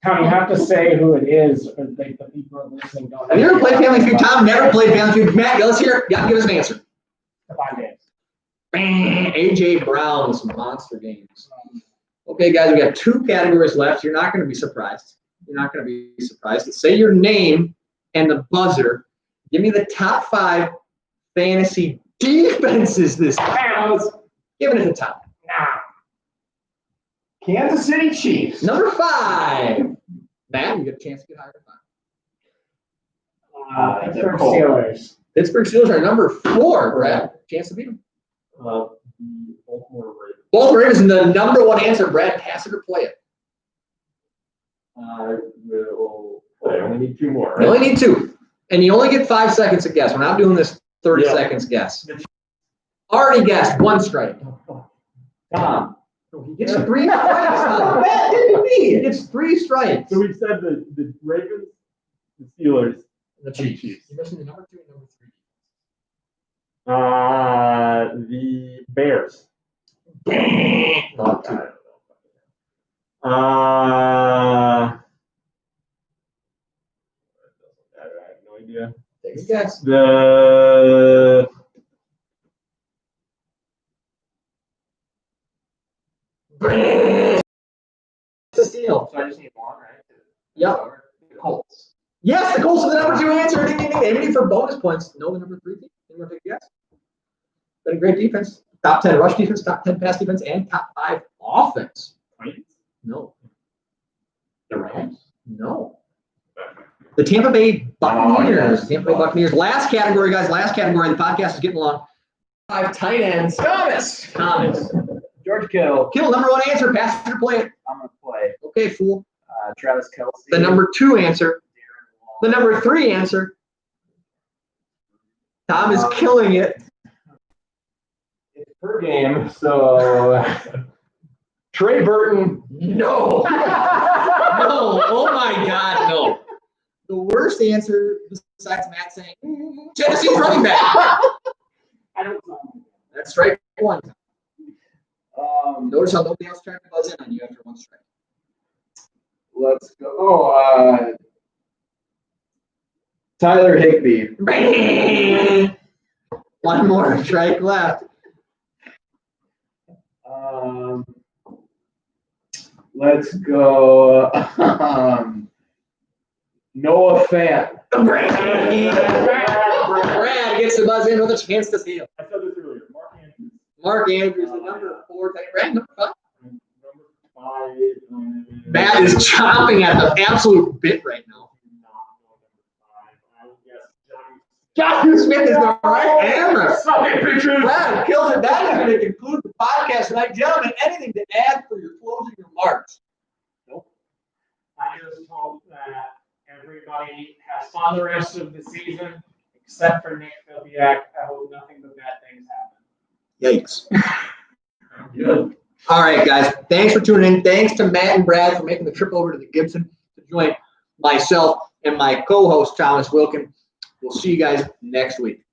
Tom, you have to say who it is, or like the people listening don't. Have you ever played Family Feud? Tom never played Family Feud. Matt, let's hear it. Yeah, give us an answer. The 5 games. AJ Brown, some monster games. Okay, guys, we got 2 categories left. You're not going to be surprised. You're not going to be surprised. Say your name and the buzzer. Give me the top 5 fantasy defenses this time. Give it at the top. Nah. Kansas City Chiefs. Number 5. Matt, you get a chance to get higher than 5. Pittsburgh Colts. Steelers. Pittsburgh Steelers are number 4, Brad. Chance to beat them. The Baltimore Ravens. Baltimore Ravens is the number 1 answer. Brad, pass it or play it. We'll play. I only need 2 more, You right? only need 2. And you only get 5 seconds to guess. We're not doing this 30 Yeah. seconds guess. Already guessed. 1 strike. Tom. He gets 3 strikes. Matt, didn't me. He gets 3 strikes. So we said the Ravens, the Steelers, The Chiefs. You're missing the number 2 and number 3. the Bears. Not 2. I have no idea. Take a guess. The The Steel. So I just need 1, right? Yep. The Colts. Yes, the Colts are the number 2 answer. Ding, ding, ding. Anybody for bonus points? No, the number 3 team. Anyone take a guess? Been a great defense. Top 10 rush defense, top 10 pass defense, and top 5 offense. Titans? No. The Rams. No. The Tampa Bay Buccaneers. Tampa Bay Buccaneers. Last category, guys. Last category. The podcast is getting long. 5 tight ends. Thomas. George Kittle. Kittle, number 1 answer. Pass it or play it. I'm going to play Okay, fool. Travis Kelce. The number 2 answer. Darren The Waller. number 3 answer. Tom is killing it. It's per game, so Trey Burton. No. No. Oh my God, no. The worst answer besides Matt saying Tennessee's running back. I don't know. That's strike 1. Notice how Um, nobody else tried to buzz in on you after 1 strike. let's go. Tyler Higbee. 1 more strike left. Let's go. Noah Fant. Brad gets the buzz in with a chance to steal. I said this earlier. Mark Andrews. Mark Andrews, the number 4 tight end. Brad, number 5. Number 5. Matt is chomping at the absolute bit right now. I would guess Johnny. Jonathan Smith is the right answer. Sucking pictures. Brad kills it. That is going to conclude the podcast tonight. Gentlemen, anything to add for your closing remarks? I just hope that everybody has fun the rest of the season, except for Nick Filbiak. I hope nothing but bad things happen. Yikes. Good. All right, guys. Thanks for tuning in. Thanks to Matt and Brad for making the trip over to the Gibson to join myself and my co-host, Thomas Wilkin. We'll see you guys next week.